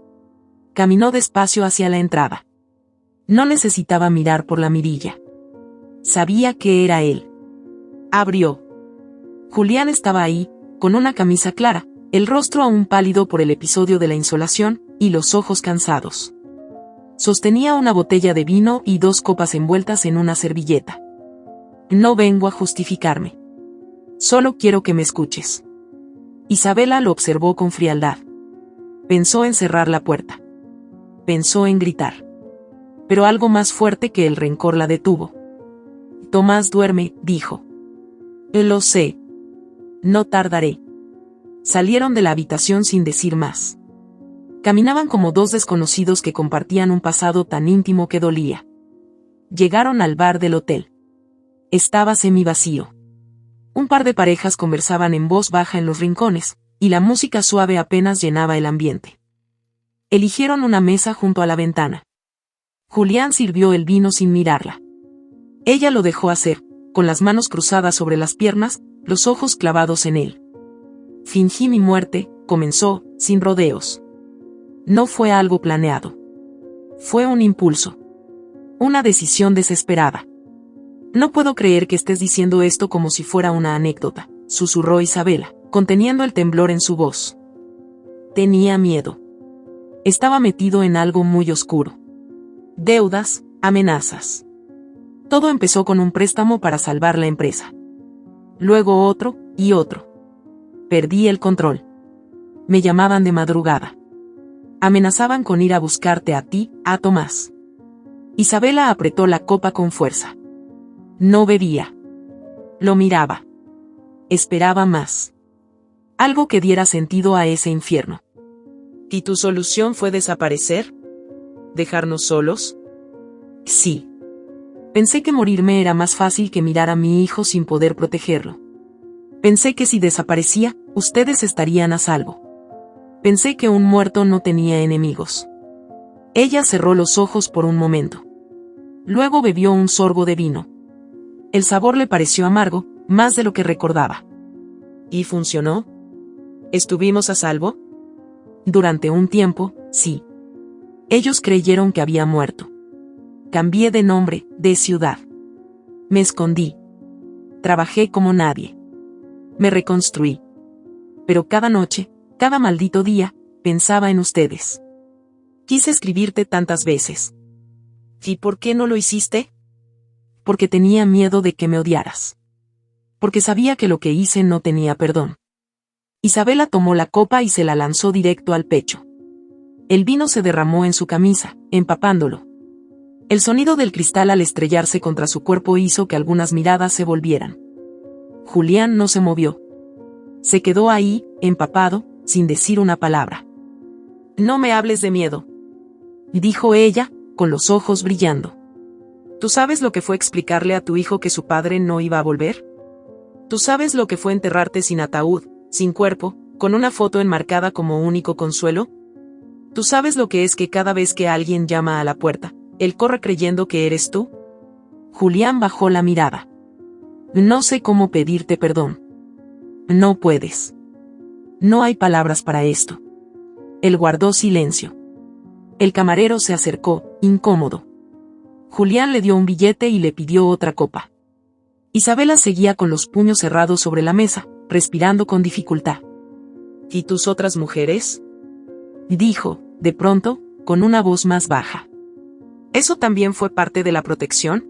[SPEAKER 1] Caminó despacio hacia la entrada. No necesitaba mirar por la mirilla. Sabía que era él. Abrió. Julián estaba ahí, con una camisa clara, el rostro aún pálido por el episodio de la insolación, y los ojos cansados. Sostenía una botella de vino y 2 copas envueltas en una servilleta. No vengo a justificarme. Solo quiero que me escuches. Isabela lo observó con frialdad. Pensó en cerrar la puerta. Pensó en gritar. Pero algo más fuerte que el rencor la detuvo. Tomás duerme, dijo. Lo sé. No tardaré. Salieron de la habitación sin decir más. Caminaban como 2 desconocidos que compartían un pasado tan íntimo que dolía. Llegaron al bar del hotel. Estaba semivacío. Un par de parejas conversaban en voz baja en los rincones, y la música suave apenas llenaba el ambiente. Eligieron una mesa junto a la ventana. Julián sirvió el vino sin mirarla. Ella lo dejó hacer, con las manos cruzadas sobre las piernas, los ojos clavados en él. Fingí mi muerte, comenzó, sin rodeos. No fue algo planeado. Fue un impulso. Una decisión desesperada. No puedo creer que estés diciendo esto como si fuera una anécdota, susurró Isabela, conteniendo el temblor en su voz. Tenía miedo. Estaba metido en algo muy oscuro. Deudas, amenazas. Todo empezó con un préstamo para salvar la empresa. Luego otro, y otro. Perdí el control. Me llamaban de madrugada. Amenazaban con ir a buscarte a ti, a Tomás. Isabela apretó la copa con fuerza. No bebía. Lo miraba. Esperaba más. Algo que diera sentido a ese infierno. ¿Y tu solución fue desaparecer? ¿Dejarnos solos? Sí. Pensé que morirme era más fácil que mirar a mi hijo sin poder protegerlo. Pensé que si desaparecía, ustedes estarían a salvo. Pensé que un muerto no tenía enemigos. Ella cerró los ojos por un momento. Luego bebió un sorbo de vino. El sabor le pareció amargo, más de lo que recordaba. ¿Y funcionó? ¿Estuvimos a salvo? Durante un tiempo, sí. Ellos creyeron que había muerto. Cambié de nombre, de ciudad. Me escondí. Trabajé como nadie. Me reconstruí. Pero cada noche, cada maldito día, pensaba en ustedes. Quise escribirte tantas veces. ¿Y por qué no lo hiciste? Porque tenía miedo de que me odiaras. Porque sabía que lo que hice no tenía perdón. Isabela tomó la copa y se la lanzó directo al pecho. El vino se derramó en su camisa, empapándolo. El sonido del cristal al estrellarse contra su cuerpo hizo que algunas miradas se volvieran. Julián no se movió. Se quedó ahí, empapado, sin decir una palabra. No me hables de miedo, dijo ella, con los ojos brillando. ¿Tú sabes lo que fue explicarle a tu hijo que su padre no iba a volver? ¿Tú sabes lo que fue enterrarte sin ataúd, sin cuerpo, con una foto enmarcada como único consuelo? ¿Tú sabes lo que es que cada vez que alguien llama a la puerta, él corre creyendo que eres tú? Julián bajó la mirada. No sé cómo pedirte perdón. No puedes. No hay palabras para esto. Él guardó silencio. El camarero se acercó, incómodo. Julián le dio un billete y le pidió otra copa. Isabela seguía con los puños cerrados sobre la mesa, respirando con dificultad. ¿Y tus otras mujeres? Dijo, de pronto, con una voz más baja. ¿Eso también fue parte de la protección?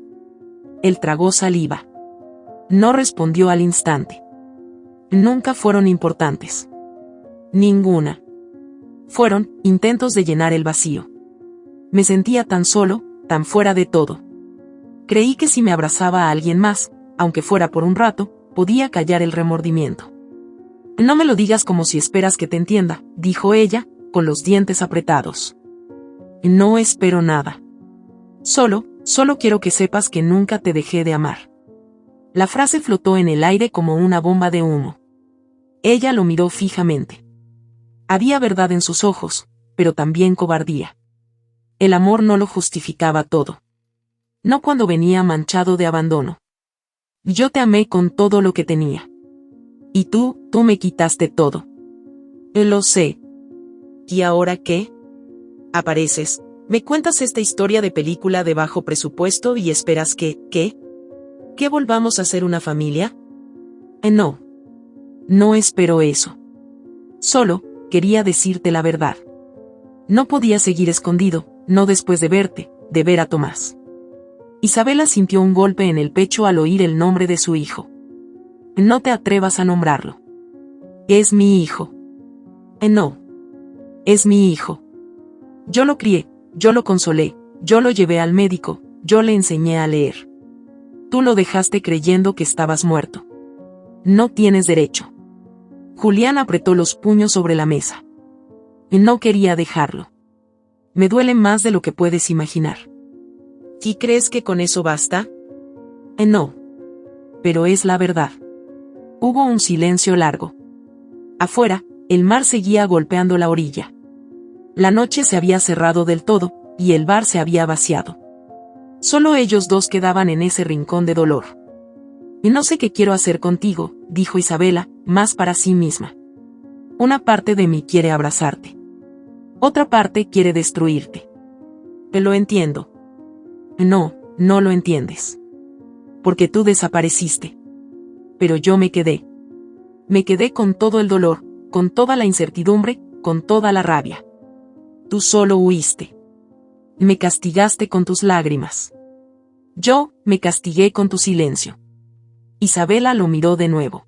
[SPEAKER 1] Él tragó saliva. No respondió al instante. Nunca fueron importantes. Ninguna. Fueron intentos de llenar el vacío. Me sentía tan solo, tan fuera de todo. Creí que si me abrazaba a alguien más, aunque fuera por un rato, podía callar el remordimiento. No me lo digas como si esperas que te entienda, dijo ella, con los dientes apretados. No espero nada. Solo quiero que sepas que nunca te dejé de amar. La frase flotó en el aire como una bomba de humo. Ella lo miró fijamente. Había verdad en sus ojos, pero también cobardía. El amor no lo justificaba todo. No cuando venía manchado de abandono. Yo te amé con todo lo que tenía. Y tú me quitaste todo. Lo sé. ¿Y ahora qué? Apareces, me cuentas esta historia de película de bajo presupuesto y esperas que, ¿qué? ¿Que volvamos a ser una familia? No. No espero eso. Solo, quería decirte la verdad. No podía seguir escondido, no después de verte, de ver a Tomás. Isabela sintió un golpe en el pecho al oír el nombre de su hijo. No te atrevas a nombrarlo. Es mi hijo. No. Es mi hijo. Yo lo crié, yo lo consolé, yo lo llevé al médico, yo le enseñé a leer. Tú lo dejaste creyendo que estabas muerto. No tienes derecho. Julián apretó los puños sobre la mesa. No quería dejarlo. Me duele más de lo que puedes imaginar. ¿Y crees que con eso basta? No. Pero es la verdad. Hubo un silencio largo. Afuera, el mar seguía golpeando la orilla. La noche se había cerrado del todo, y el bar se había vaciado. Solo ellos dos quedaban en ese rincón de dolor. Y no sé qué quiero hacer contigo, dijo Isabela, más para sí misma. Una parte de mí quiere abrazarte. Otra parte quiere destruirte. Te lo entiendo. No, no lo entiendes. Porque tú desapareciste. Pero yo me quedé. Me quedé con todo el dolor, con toda la incertidumbre, con toda la rabia. Tú solo huiste. Me castigaste con tus lágrimas. Yo, me castigué con tu silencio. Isabela lo miró de nuevo.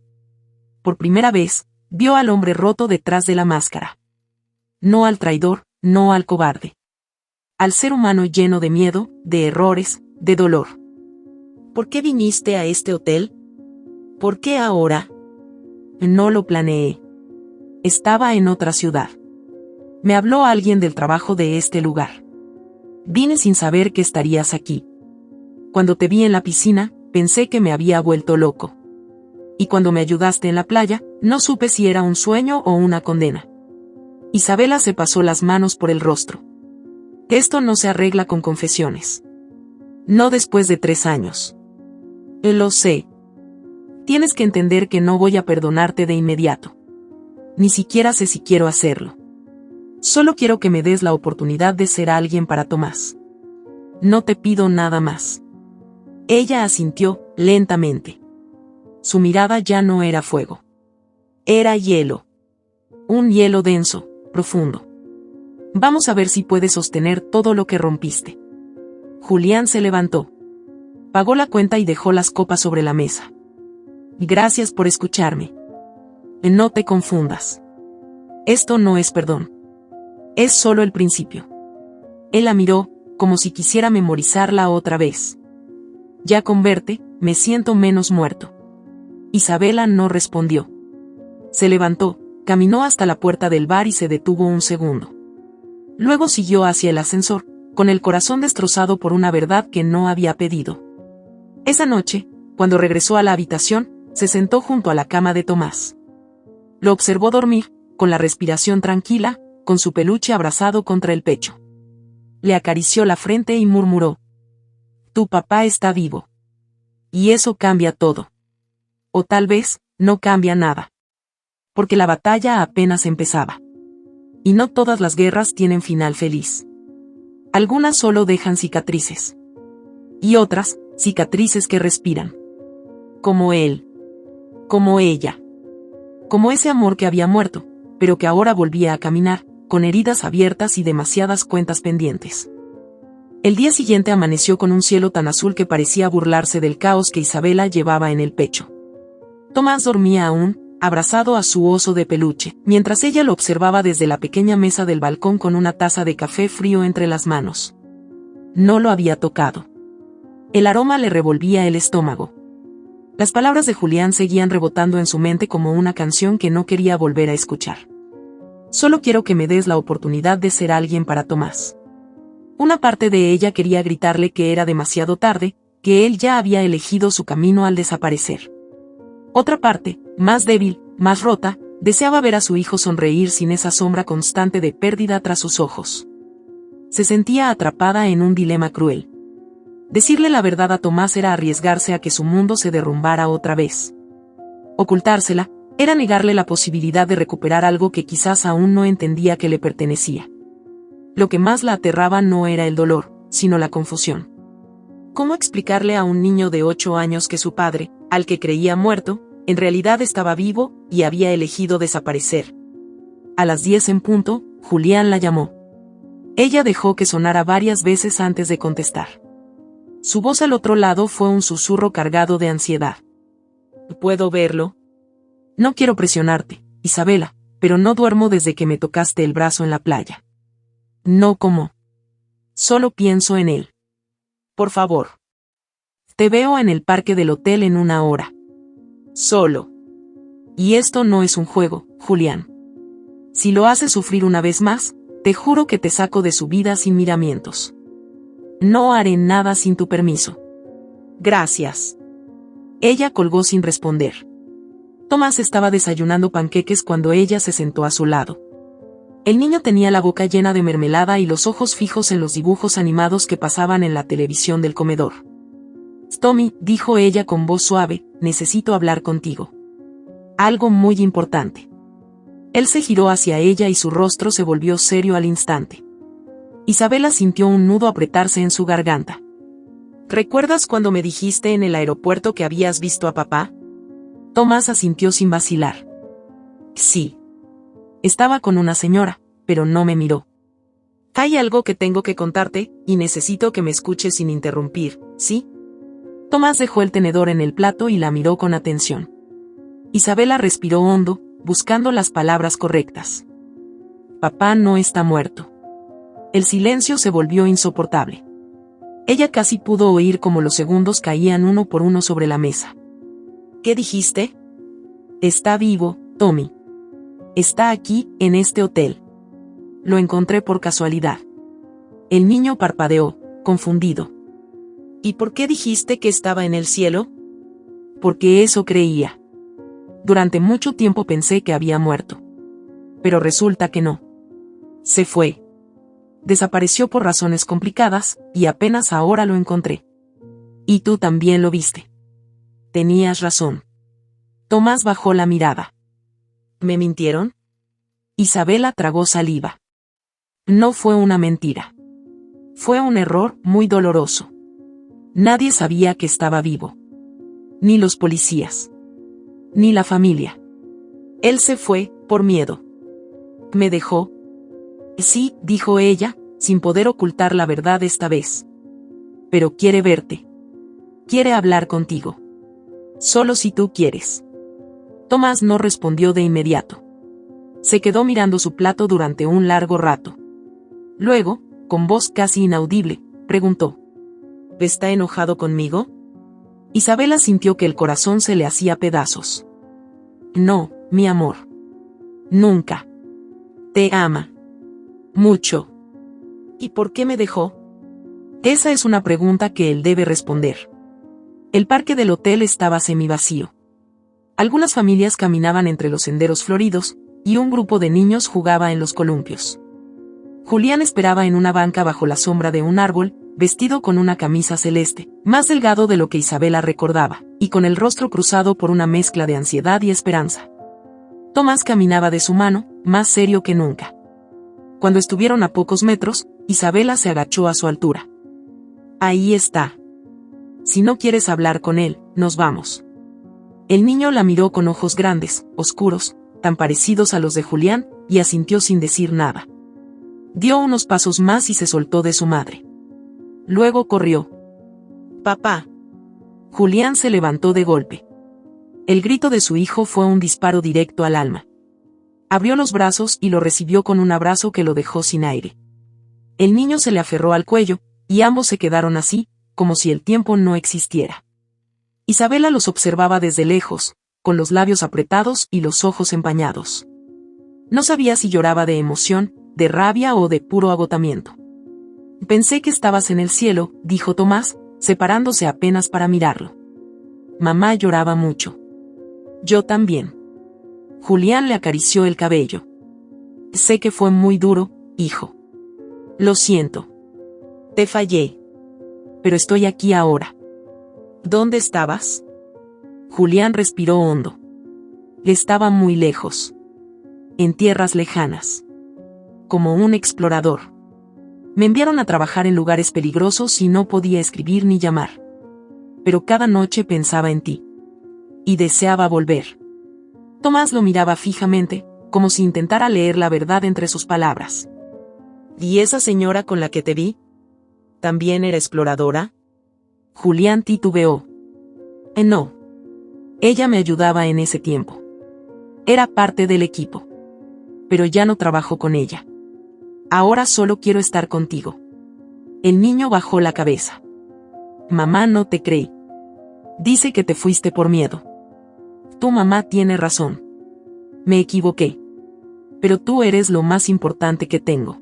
[SPEAKER 1] Por primera vez, vio al hombre roto detrás de la máscara. No al traidor, no al cobarde. Al ser humano lleno de miedo, de errores, de dolor. ¿Por qué viniste a este hotel? ¿Por qué ahora? No lo planeé. Estaba en otra ciudad. Me habló alguien del trabajo de este lugar. Vine sin saber que estarías aquí. Cuando te vi en la piscina, pensé que me había vuelto loco. Y cuando me ayudaste en la playa, no supe si era un sueño o una condena. Isabela se pasó las manos por el rostro. Esto no se arregla con confesiones. No después de 3 años. Lo sé. Tienes que entender que no voy a perdonarte de inmediato. Ni siquiera sé si quiero hacerlo. Solo quiero que me des la oportunidad de ser alguien para Tomás. No te pido nada más. Ella asintió, lentamente. Su mirada ya no era fuego. Era hielo. Un hielo denso, profundo. Vamos a ver si puedes sostener todo lo que rompiste. Julián se levantó. Pagó la cuenta y dejó las copas sobre la mesa. Gracias por escucharme. No te confundas. Esto no es perdón. Es solo el principio. Él la miró, como si quisiera memorizarla otra vez. Ya con verte, me siento menos muerto. Isabela no respondió. Se levantó, caminó hasta la puerta del bar y se detuvo un segundo. Luego siguió hacia el ascensor, con el corazón destrozado por una verdad que no había pedido. Esa noche, cuando regresó a la habitación, se sentó junto a la cama de Tomás. Lo observó dormir, con la respiración tranquila, con su peluche abrazado contra el pecho. Le acarició la frente y murmuró: «Tu papá está vivo. Y eso cambia todo. O tal vez, no cambia nada. Porque la batalla apenas empezaba. Y no todas las guerras tienen final feliz. Algunas solo dejan cicatrices. Y otras, cicatrices que respiran. Como él. Como ella. Como ese amor que había muerto, pero que ahora volvía a caminar, con heridas abiertas y demasiadas cuentas pendientes». El día siguiente amaneció con un cielo tan azul que parecía burlarse del caos que Isabela llevaba en el pecho. Tomás dormía aún, abrazado a su oso de peluche, mientras ella lo observaba desde la pequeña mesa del balcón con una taza de café frío entre las manos. No lo había tocado. El aroma le revolvía el estómago. Las palabras de Julián seguían rebotando en su mente como una canción que no quería volver a escuchar. «Solo quiero que me des la oportunidad de ser alguien para Tomás». Una parte de ella quería gritarle que era demasiado tarde, que él ya había elegido su camino al desaparecer. Otra parte, más débil, más rota, deseaba ver a su hijo sonreír sin esa sombra constante de pérdida tras sus ojos. Se sentía atrapada en un dilema cruel. Decirle la verdad a Tomás era arriesgarse a que su mundo se derrumbara otra vez. Ocultársela era negarle la posibilidad de recuperar algo que quizás aún no entendía que le pertenecía. Lo que más la aterraba no era el dolor, sino la confusión. ¿Cómo explicarle a un niño de 8 años que su padre, al que creía muerto, en realidad estaba vivo y había elegido desaparecer? A las 10 en punto, Julián la llamó. Ella dejó que sonara varias veces antes de contestar. Su voz al otro lado fue un susurro cargado de ansiedad. «¿Puedo verlo?» «No quiero presionarte, Isabela, pero no duermo desde que me tocaste el brazo en la playa». «No, ¿cómo?» «Solo pienso en él. Por favor. Te veo en el parque del hotel en 1 hora. Solo. Y esto no es un juego, Julián. Si lo haces sufrir una vez más, te juro que te saco de su vida sin miramientos. No haré nada sin tu permiso». «Gracias». Ella colgó sin responder. Tomás estaba desayunando panqueques cuando ella se sentó a su lado. El niño tenía la boca llena de mermelada y los ojos fijos en los dibujos animados que pasaban en la televisión del comedor. «Tommy», dijo ella con voz suave, «necesito hablar contigo. Algo muy importante». Él se giró hacia ella y su rostro se volvió serio al instante. Isabela sintió un nudo apretarse en su garganta. «¿Recuerdas cuando me dijiste en el aeropuerto que habías visto a papá?» Tomás asintió sin vacilar. «Sí. Estaba con una señora, pero no me miró. Hay algo que tengo que contarte, y necesito que me escuches sin interrumpir, ¿sí?» Tomás dejó el tenedor en el plato y la miró con atención. Isabela respiró hondo, buscando las palabras correctas. «Papá no está muerto». El silencio se volvió insoportable. Ella casi pudo oír cómo los segundos caían uno por uno sobre la mesa. «¿Qué dijiste?» «Está vivo, Tommy. Está aquí, en este hotel. Lo encontré por casualidad». El niño parpadeó, confundido. «¿Y por qué dijiste que estaba en el cielo?» «Porque eso creía. Durante mucho tiempo pensé que había muerto. Pero resulta que no. Se fue. Desapareció por razones complicadas, y apenas ahora lo encontré. Y tú también lo viste. Tenías razón». Tomás bajó la mirada. ¿Me mintieron? Isabela tragó saliva. No fue una mentira. Fue un error muy doloroso. Nadie sabía que estaba vivo. Ni los policías. Ni la familia. Él se fue, por miedo. ¿Me dejó? Sí, dijo ella, sin poder ocultar la verdad esta vez. Pero quiere verte. Quiere hablar contigo. Solo si tú quieres. Tomás no respondió de inmediato. Se quedó mirando su plato durante un largo rato. Luego, con voz casi inaudible, preguntó: ¿Está enojado conmigo? Isabela sintió que el corazón se le hacía pedazos. No, mi amor. Nunca. Te ama. Mucho. ¿Y por qué me dejó? Esa es una pregunta que él debe responder. El parque del hotel estaba semivacío. Algunas familias caminaban entre los senderos floridos, y un grupo de niños jugaba en los columpios. Julián esperaba en una banca bajo la sombra de un árbol, vestido con una camisa celeste, más delgado de lo que Isabela recordaba, y con el rostro cruzado por una mezcla de ansiedad y esperanza. Tomás caminaba de su mano, más serio que nunca. Cuando estuvieron a pocos metros, Isabela se agachó a su altura. Ahí está. Si no quieres hablar con él, nos vamos. El niño la miró con ojos grandes, oscuros, tan parecidos a los de Julián, y asintió sin decir nada. Dio unos pasos más y se soltó de su madre. Luego corrió. «Papá». Julián se levantó de golpe. El grito de su hijo fue un disparo directo al alma. Abrió los brazos y lo recibió con un abrazo que lo dejó sin aire. El niño se le aferró al cuello, y ambos se quedaron así, como si el tiempo no existiera. Isabela los observaba desde lejos, con los labios apretados y los ojos empañados. No sabía si lloraba de emoción, de rabia o de puro agotamiento. «Pensé que estabas en el cielo», dijo Tomás, separándose apenas para mirarlo. «Mamá lloraba mucho». «Yo también». Julián le acarició el cabello. «Sé que fue muy duro, hijo. Lo siento. Te fallé. Pero estoy aquí ahora». «¿Dónde estabas?» Julián respiró hondo. Estaba muy lejos. En tierras lejanas. Como un explorador. Me enviaron a trabajar en lugares peligrosos y no podía escribir ni llamar. Pero cada noche pensaba en ti. Y deseaba volver. Tomás lo miraba fijamente, como si intentara leer la verdad entre sus palabras. «¿Y esa señora con la que te vi? ¿También era exploradora?» Julián titubeó. No. Ella me ayudaba en ese tiempo. Era parte del equipo. Pero ya no trabajo con ella. Ahora solo quiero estar contigo». El niño bajó la cabeza. «Mamá no te cree. Dice que te fuiste por miedo». «Tu mamá tiene razón. Me equivoqué. Pero tú eres lo más importante que tengo».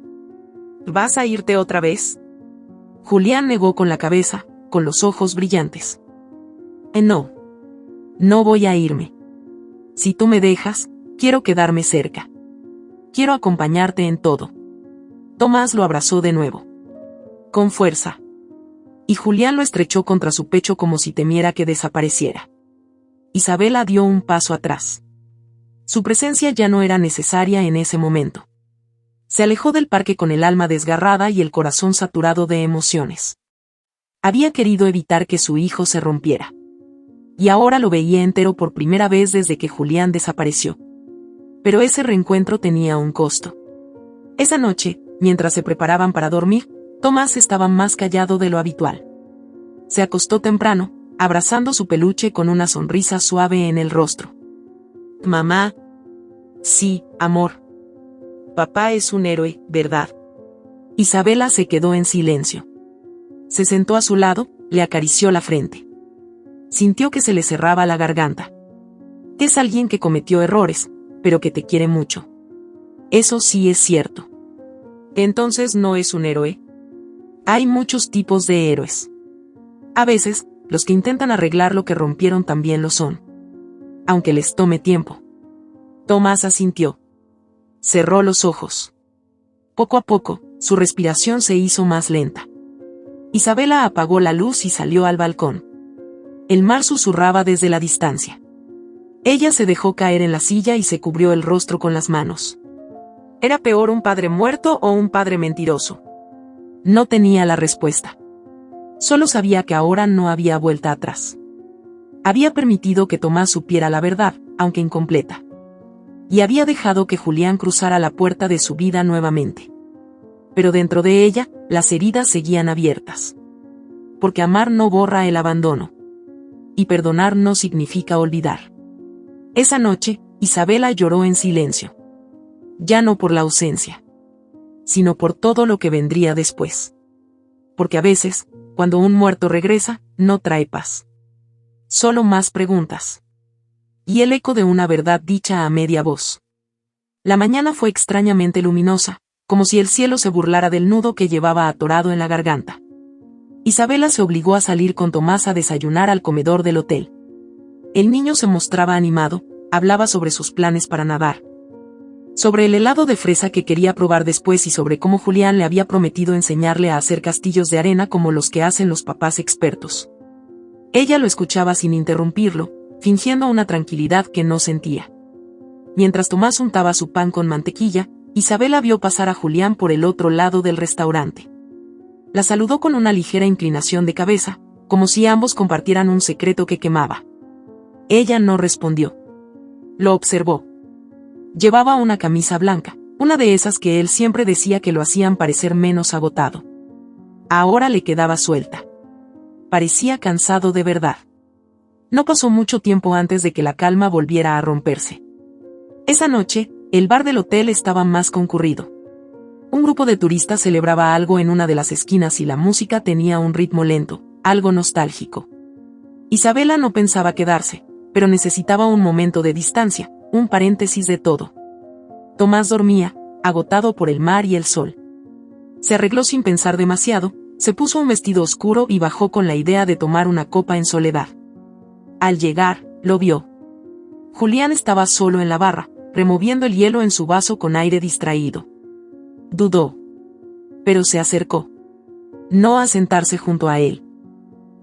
[SPEAKER 1] «¿Vas a irte otra vez?» Julián negó con la cabeza, con los ojos brillantes. No. No voy a irme. Si tú me dejas, quiero quedarme cerca. Quiero acompañarte en todo». Tomás lo abrazó de nuevo. Con fuerza. Y Julián lo estrechó contra su pecho como si temiera que desapareciera. Isabela dio un paso atrás. Su presencia ya no era necesaria en ese momento. Se alejó del parque con el alma desgarrada y el corazón saturado de emociones. Había querido evitar que su hijo se rompiera. Y ahora lo veía entero por primera vez desde que Julián desapareció. Pero ese reencuentro tenía un costo. Esa noche, mientras se preparaban para dormir, Tomás estaba más callado de lo habitual. Se acostó temprano, abrazando su peluche con una sonrisa suave en el rostro. «Mamá». «Sí, amor. Papá es un héroe, ¿verdad?» Isabela se quedó en silencio. Se sentó a su lado, le acarició la frente. Sintió que se le cerraba la garganta. Es alguien que cometió errores, pero que te quiere mucho. Eso sí es cierto. ¿Entonces no es un héroe? Hay muchos tipos de héroes. A veces, los que intentan arreglar lo que rompieron también lo son. Aunque les tome tiempo. Tomás asintió. Cerró los ojos. Poco a poco, su respiración se hizo más lenta. Isabela apagó la luz y salió al balcón. El mar susurraba desde la distancia. Ella se dejó caer en la silla y se cubrió el rostro con las manos. ¿Era peor un padre muerto o un padre mentiroso? No tenía la respuesta. Solo sabía que ahora no había vuelta atrás. Había permitido que Tomás supiera la verdad, aunque incompleta. Y había dejado que Julián cruzara la puerta de su vida nuevamente. Pero dentro de ella, las heridas seguían abiertas. Porque amar no borra el abandono. Y perdonar no significa olvidar. Esa noche, Isabela lloró en silencio. Ya no por la ausencia, sino por todo lo que vendría después. Porque a veces, cuando un muerto regresa, no trae paz. Solo más preguntas. Y el eco de una verdad dicha a media voz. La mañana fue extrañamente luminosa, como si el cielo se burlara del nudo que llevaba atorado en la garganta. Isabela se obligó a salir con Tomás a desayunar al comedor del hotel. El niño se mostraba animado, hablaba sobre sus planes para nadar, sobre el helado de fresa que quería probar después y sobre cómo Julián le había prometido enseñarle a hacer castillos de arena como los que hacen los papás expertos. Ella lo escuchaba sin interrumpirlo, fingiendo una tranquilidad que no sentía. Mientras Tomás untaba su pan con mantequilla, Isabela vio pasar a Julián por el otro lado del restaurante. La saludó con una ligera inclinación de cabeza, como si ambos compartieran un secreto que quemaba. Ella no respondió. Lo observó. Llevaba una camisa blanca, una de esas que él siempre decía que lo hacían parecer menos agotado. Ahora le quedaba suelta. Parecía cansado de verdad. No pasó mucho tiempo antes de que la calma volviera a romperse. Esa noche, el bar del hotel estaba más concurrido. Un grupo de turistas celebraba algo en una de las esquinas y la música tenía un ritmo lento, algo nostálgico. Isabela no pensaba quedarse, pero necesitaba un momento de distancia, un paréntesis de todo. Tomás dormía, agotado por el mar y el sol. Se arregló sin pensar demasiado, se puso un vestido oscuro y bajó con la idea de tomar una copa en soledad. Al llegar, lo vio. Julián estaba solo en la barra, removiendo el hielo en su vaso con aire distraído. Dudó. Pero se acercó. No a sentarse junto a él.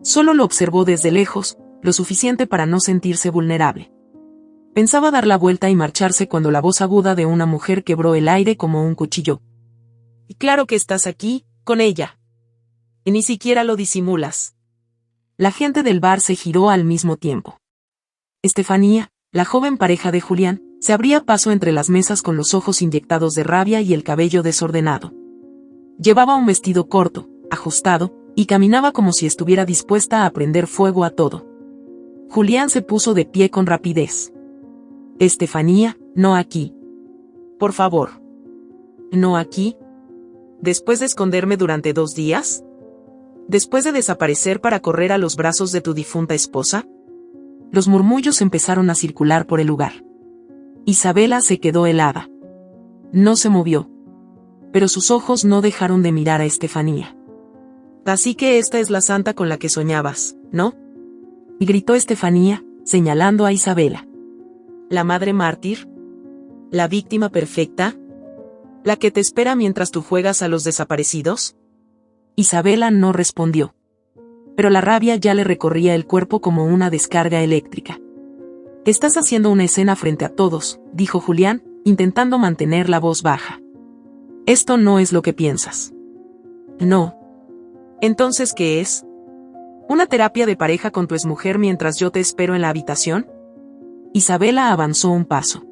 [SPEAKER 1] Solo lo observó desde lejos, lo suficiente para no sentirse vulnerable. Pensaba dar la vuelta y marcharse cuando la voz aguda de una mujer quebró el aire como un cuchillo. Y claro que estás aquí, con ella. Y ni siquiera lo disimulas. La gente del bar se giró al mismo tiempo. Estefanía, la joven pareja de Julián, se abría paso entre las mesas con los ojos inyectados de rabia y el cabello desordenado. Llevaba un vestido corto, ajustado, y caminaba como si estuviera dispuesta a prender fuego a todo. Julián se puso de pie con rapidez. Estefanía, no aquí. Por favor. ¿No aquí? ¿Después de esconderme durante 2 días? ¿Después de desaparecer para correr a los brazos de tu difunta esposa? Los murmullos empezaron a circular por el lugar. Isabela se quedó helada. No se movió. Pero sus ojos no dejaron de mirar a Estefanía. Así que esta es la santa con la que soñabas, ¿no? Y gritó Estefanía, señalando a Isabela. ¿La madre mártir? ¿La víctima perfecta? ¿La que te espera mientras tú juegas a los desaparecidos? Isabela no respondió. Pero la rabia ya le recorría el cuerpo como una descarga eléctrica. Estás haciendo una escena frente a todos, dijo Julián, intentando mantener la voz baja. Esto no es lo que piensas. No. ¿Entonces qué es? ¿Una terapia de pareja con tu exmujer mientras yo te espero en la habitación? Isabela avanzó un paso.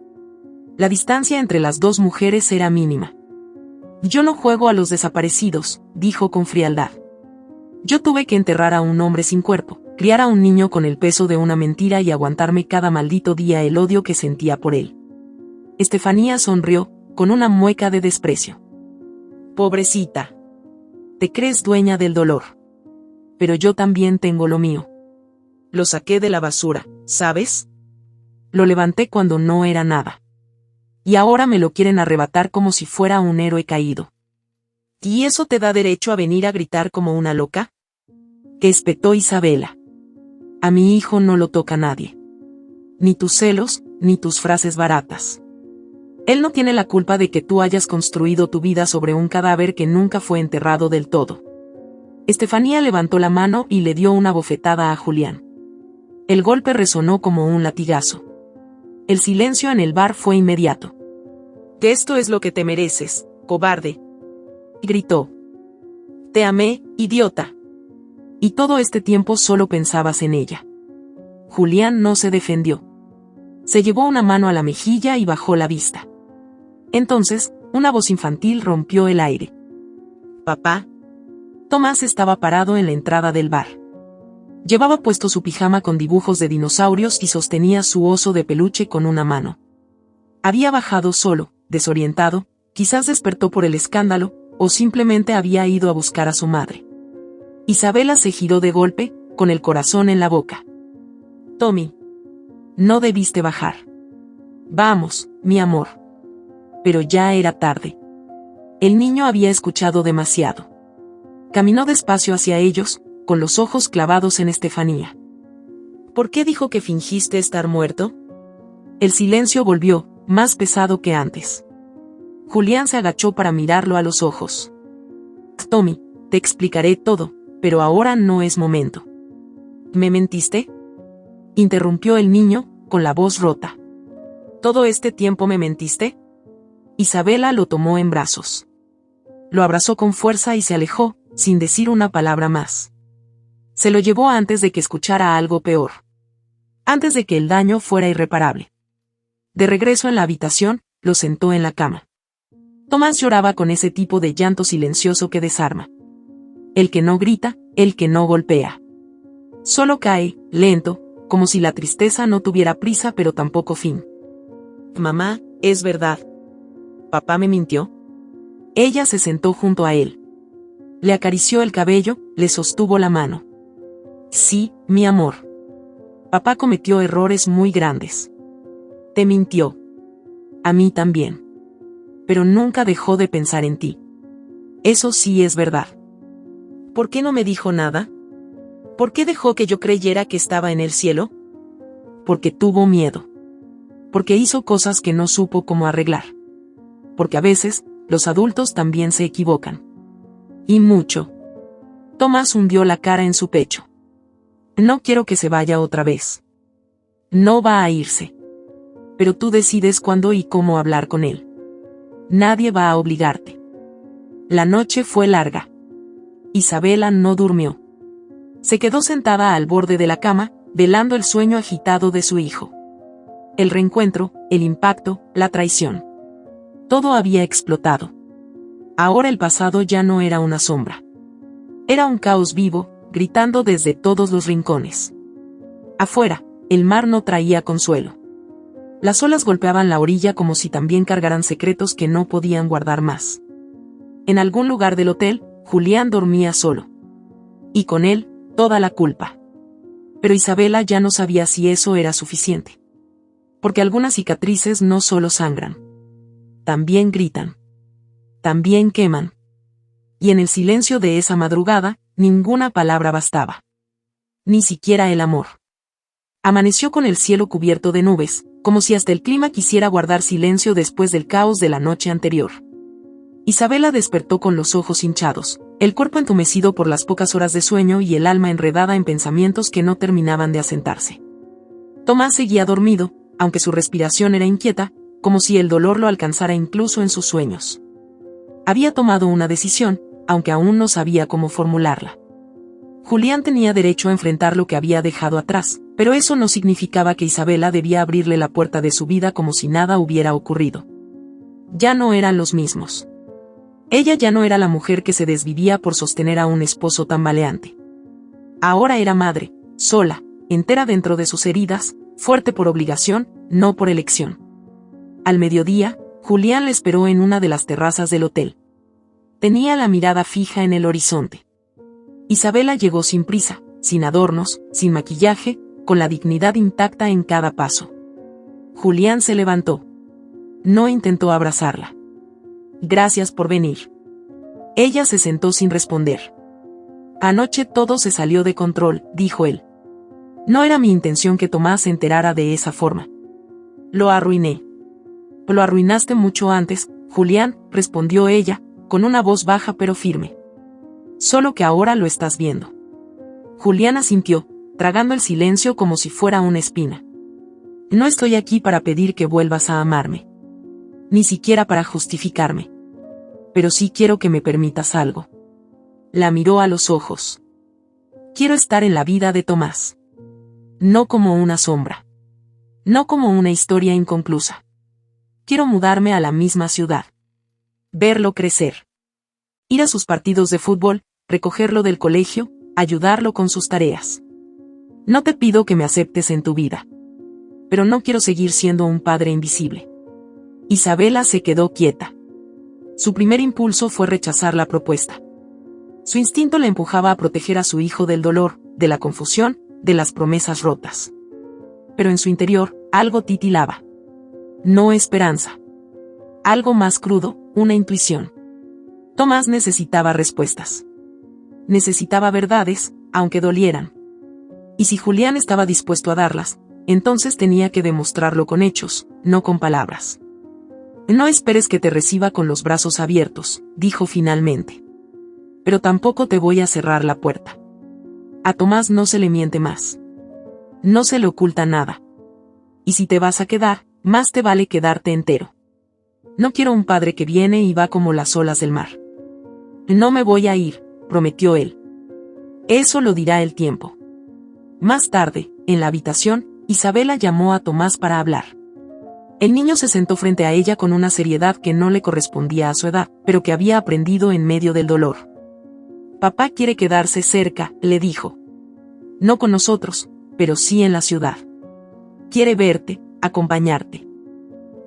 [SPEAKER 1] La distancia entre las dos mujeres era mínima. Yo no juego a los desaparecidos, dijo con frialdad. Yo tuve que enterrar a un hombre sin cuerpo, criar a un niño con el peso de una mentira y aguantarme cada maldito día el odio que sentía por él. Estefanía sonrió, con una mueca de desprecio. Pobrecita. Te crees dueña del dolor. Pero yo también tengo lo mío. Lo saqué de la basura, ¿sabes? Lo levanté cuando no era nada. Y ahora me lo quieren arrebatar como si fuera un héroe caído. ¿Y eso te da derecho a venir a gritar como una loca? Espetó Isabela. A mi hijo no lo toca nadie. Ni tus celos, ni tus frases baratas. Él no tiene la culpa de que tú hayas construido tu vida sobre un cadáver que nunca fue enterrado del todo. Estefanía levantó la mano y le dio una bofetada a Julián. El golpe resonó como un latigazo. El silencio en el bar fue inmediato. Que esto es lo que te mereces, cobarde. Gritó. Te amé, idiota. Y todo este tiempo solo pensabas en ella. Julián no se defendió. Se llevó una mano a la mejilla y bajó la vista. Entonces, una voz infantil rompió el aire. Papá. Tomás estaba parado en la entrada del bar. Llevaba puesto su pijama con dibujos de dinosaurios y sostenía su oso de peluche con una mano. Había bajado solo, desorientado, quizás despertó por el escándalo, o simplemente había ido a buscar a su madre. Isabela se giró de golpe, con el corazón en la boca. Tommy. No debiste bajar. Vamos, mi amor. Pero ya era tarde. El niño había escuchado demasiado. Caminó despacio hacia ellos, con los ojos clavados en Estefanía. ¿Por qué dijo que fingiste estar muerto? El silencio volvió, más pesado que antes. Julián se agachó para mirarlo a los ojos. Tommy, te explicaré todo, pero ahora no es momento. ¿Me mentiste? Interrumpió el niño, con la voz rota. ¿Todo este tiempo me mentiste? Isabela lo tomó en brazos. Lo abrazó con fuerza y se alejó, sin decir una palabra más. Se lo llevó antes de que escuchara algo peor. Antes de que el daño fuera irreparable. De regreso en la habitación, lo sentó en la cama. Tomás lloraba con ese tipo de llanto silencioso que desarma. El que no grita, el que no golpea. Solo cae, lento, como si la tristeza no tuviera prisa pero tampoco fin. Mamá, es verdad. ¿Papá me mintió? Ella se sentó junto a él. Le acarició el cabello, le sostuvo la mano. Sí, mi amor. Papá cometió errores muy grandes. Te mintió. A mí también. Pero nunca dejó de pensar en ti. Eso sí es verdad. ¿Por qué no me dijo nada? ¿Por qué dejó que yo creyera que estaba en el cielo? Porque tuvo miedo. Porque hizo cosas que no supo cómo arreglar. Porque a veces, los adultos también se equivocan. Y mucho. Tomás hundió la cara en su pecho. No quiero que se vaya otra vez. No va a irse. Pero tú decides cuándo y cómo hablar con él. Nadie va a obligarte. La noche fue larga. Isabela no durmió. Se quedó sentada al borde de la cama, velando el sueño agitado de su hijo. El reencuentro, el impacto, la traición. Todo había explotado. Ahora el pasado ya no era una sombra. Era un caos vivo, gritando desde todos los rincones. Afuera, el mar no traía consuelo. Las olas golpeaban la orilla como si también cargaran secretos que no podían guardar más. En algún lugar del hotel, Julián dormía solo. Y con él, toda la culpa. Pero Isabela ya no sabía si eso era suficiente. Porque algunas cicatrices no solo sangran. También gritan. También queman. Y en el silencio de esa madrugada, ninguna palabra bastaba. Ni siquiera el amor. Amaneció con el cielo cubierto de nubes, como si hasta el clima quisiera guardar silencio después del caos de la noche anterior. Isabela despertó con los ojos hinchados, el cuerpo entumecido por las pocas horas de sueño y el alma enredada en pensamientos que no terminaban de asentarse. Tomás seguía dormido, aunque su respiración era inquieta, como si el dolor lo alcanzara incluso en sus sueños. Había tomado una decisión, aunque aún no sabía cómo formularla. Julián tenía derecho a enfrentar lo que había dejado atrás, pero eso no significaba que Isabela debía abrirle la puerta de su vida como si nada hubiera ocurrido. Ya no eran los mismos. Ella ya no era la mujer que se desvivía por sostener a un esposo tambaleante. Ahora era madre, sola, entera dentro de sus heridas, fuerte por obligación, no por elección. Al mediodía, Julián le esperó en una de las terrazas del hotel. Tenía la mirada fija en el horizonte. Isabela llegó sin prisa, sin adornos, sin maquillaje, con la dignidad intacta en cada paso. Julián se levantó. No intentó abrazarla. Gracias por venir. Ella se sentó sin responder. Anoche todo se salió de control, dijo él. No era mi intención que Tomás se enterara de esa forma. Lo arruiné. Lo arruinaste mucho antes, Julián, respondió ella, con una voz baja pero firme. Solo que ahora lo estás viendo. Julián asintió, tragando el silencio como si fuera una espina. No estoy aquí para pedir que vuelvas a amarme. Ni siquiera para justificarme. Pero sí quiero que me permitas algo. La miró a los ojos. Quiero estar en la vida de Tomás. No como una sombra. No como una historia inconclusa. Quiero mudarme a la misma ciudad. Verlo crecer. Ir a sus partidos de fútbol, recogerlo del colegio, ayudarlo con sus tareas. No te pido que me aceptes en tu vida. Pero no quiero seguir siendo un padre invisible. Isabela se quedó quieta. Su primer impulso fue rechazar la propuesta. Su instinto le empujaba a proteger a su hijo del dolor, de la confusión, de las promesas rotas. Pero en su interior, algo titilaba. No esperanza. Algo más crudo, una intuición. Tomás necesitaba respuestas. necesitaba verdades, aunque dolieran. Y si Julián estaba dispuesto a darlas, entonces tenía que demostrarlo con hechos, no con palabras. No esperes que te reciba con los brazos abiertos, dijo finalmente. Pero tampoco te voy a cerrar la puerta. A Tomás no se le miente más. No se le oculta nada. Y si te vas a quedar, más te vale quedarte entero. No quiero un padre que viene y va como las olas del mar. No me voy a ir, prometió él. Eso lo dirá el tiempo. Más tarde, en la habitación, Isabela llamó a Tomás para hablar. El niño se sentó frente a ella con una seriedad que no le correspondía a su edad, pero que había aprendido en medio del dolor. Papá quiere quedarse cerca, le dijo. No con nosotros, pero sí en la ciudad. Quiere verte, acompañarte.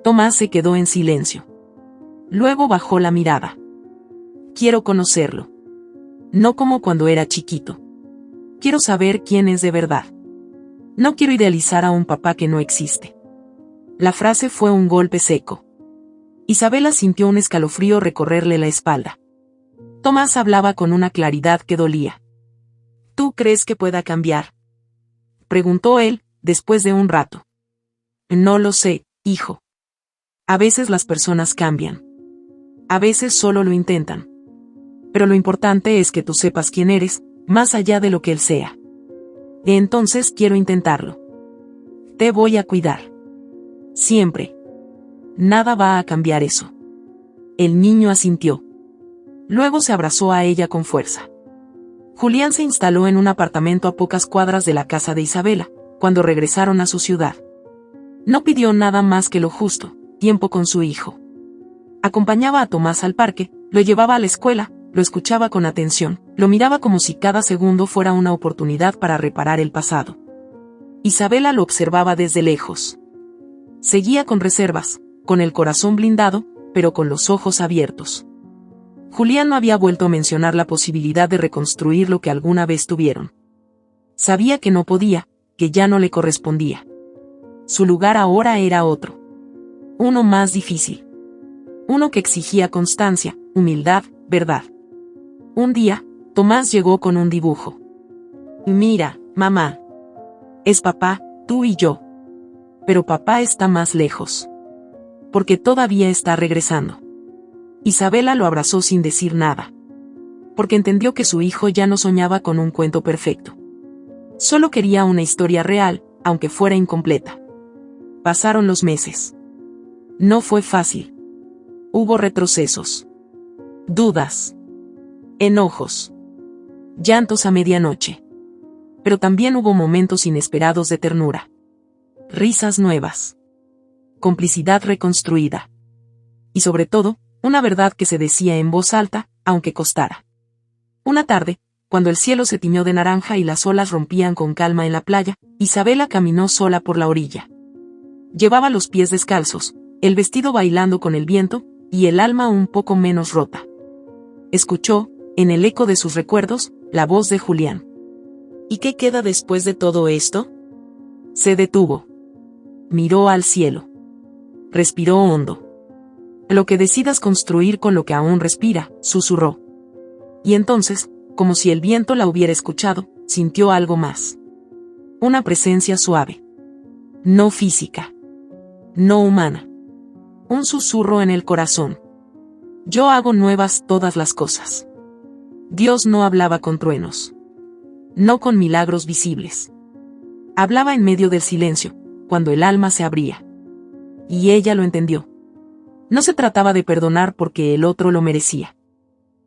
[SPEAKER 1] Tomás se quedó en silencio. Luego bajó la mirada. Quiero conocerlo. No como cuando era chiquito. Quiero saber quién es de verdad. No quiero idealizar a un papá que no existe. La frase fue un golpe seco. Isabela sintió un escalofrío recorrerle la espalda. Tomás hablaba con una claridad que dolía. ¿Tú crees que pueda cambiar?, preguntó él, después de un rato. No lo sé, hijo. A veces las personas cambian. A veces solo lo intentan. Pero lo importante es que tú sepas quién eres, más allá de lo que él sea. Y entonces quiero intentarlo. Te voy a cuidar. Siempre. Nada va a cambiar eso. El niño asintió. Luego se abrazó a ella con fuerza. Julián se instaló en un apartamento a pocas cuadras de la casa de Isabela, cuando regresaron a su ciudad. No pidió nada más que lo justo, tiempo con su hijo. Acompañaba a Tomás al parque, lo llevaba a la escuela, lo escuchaba con atención, lo miraba como si cada segundo fuera una oportunidad para reparar el pasado. Isabela lo observaba desde lejos. Seguía con reservas, con el corazón blindado, pero con los ojos abiertos. Julián no había vuelto a mencionar la posibilidad de reconstruir lo que alguna vez tuvieron. Sabía que no podía, que ya no le correspondía. Su lugar ahora era otro. Uno más difícil. Uno que exigía constancia, humildad, verdad. Un día, Tomás llegó con un dibujo. Mira, mamá. Es papá, tú y yo. Pero papá está más lejos. Porque todavía está regresando. Isabela lo abrazó sin decir nada. Porque entendió que su hijo ya no soñaba con un cuento perfecto. Solo quería una historia real, aunque fuera incompleta. Pasaron los meses. No fue fácil. Hubo retrocesos. Dudas. Enojos. Llantos a medianoche. Pero también hubo momentos inesperados de ternura. Risas nuevas. Complicidad reconstruida. Y sobre todo, una verdad que se decía en voz alta, aunque costara. Una tarde, cuando el cielo se tiñó de naranja y las olas rompían con calma en la playa, Isabela caminó sola por la orilla. Llevaba los pies descalzos, el vestido bailando con el viento, y el alma un poco menos rota. Escuchó, en el eco de sus recuerdos, la voz de Julián. ¿Y qué queda después de todo esto? Se detuvo. Miró al cielo. Respiró hondo. Lo que decidas construir con lo que aún respira, susurró. Y entonces, como si el viento la hubiera escuchado, sintió algo más. Una presencia suave. No física. No humana. Un susurro en el corazón. Yo hago nuevas todas las cosas. Dios no hablaba con truenos. No con milagros visibles. Hablaba en medio del silencio, cuando el alma se abría. Y ella lo entendió. No se trataba de perdonar porque el otro lo merecía.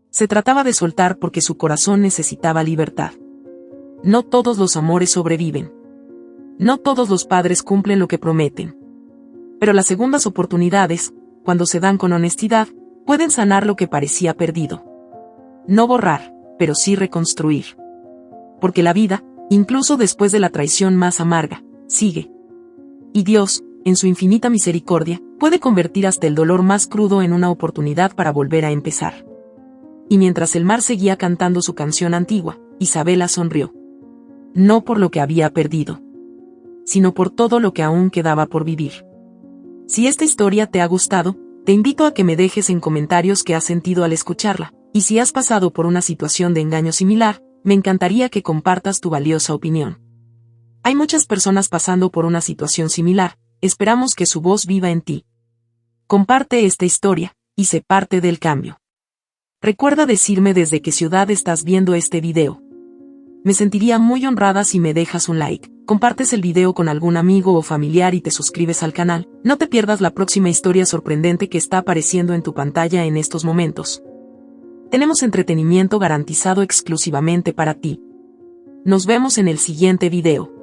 [SPEAKER 1] Se trataba de soltar porque su corazón necesitaba libertad. No todos los amores sobreviven. No todos los padres cumplen lo que prometen. Pero las segundas oportunidades, cuando se dan con honestidad, pueden sanar lo que parecía perdido. No borrar, pero sí reconstruir. Porque la vida, incluso después de la traición más amarga, sigue. Y Dios, en su infinita misericordia, puede convertir hasta el dolor más crudo en una oportunidad para volver a empezar. Y mientras el mar seguía cantando su canción antigua, Isabela sonrió. No por lo que había perdido, sino por todo lo que aún quedaba por vivir. Si esta historia te ha gustado, te invito a que me dejes en comentarios qué has sentido al escucharla, Y si has pasado por una situación de engaño similar, me encantaría que compartas tu valiosa opinión. Hay muchas personas pasando por una situación similar, esperamos que su voz viva en ti. Comparte esta historia, y sé parte del cambio. Recuerda decirme desde qué ciudad estás viendo este video. Me sentiría muy honrada si me dejas un like, compartes el video con algún amigo o familiar y te suscribes al canal. No te pierdas la próxima historia sorprendente que está apareciendo en tu pantalla en estos momentos. Tenemos entretenimiento garantizado exclusivamente para ti. Nos vemos en el siguiente video.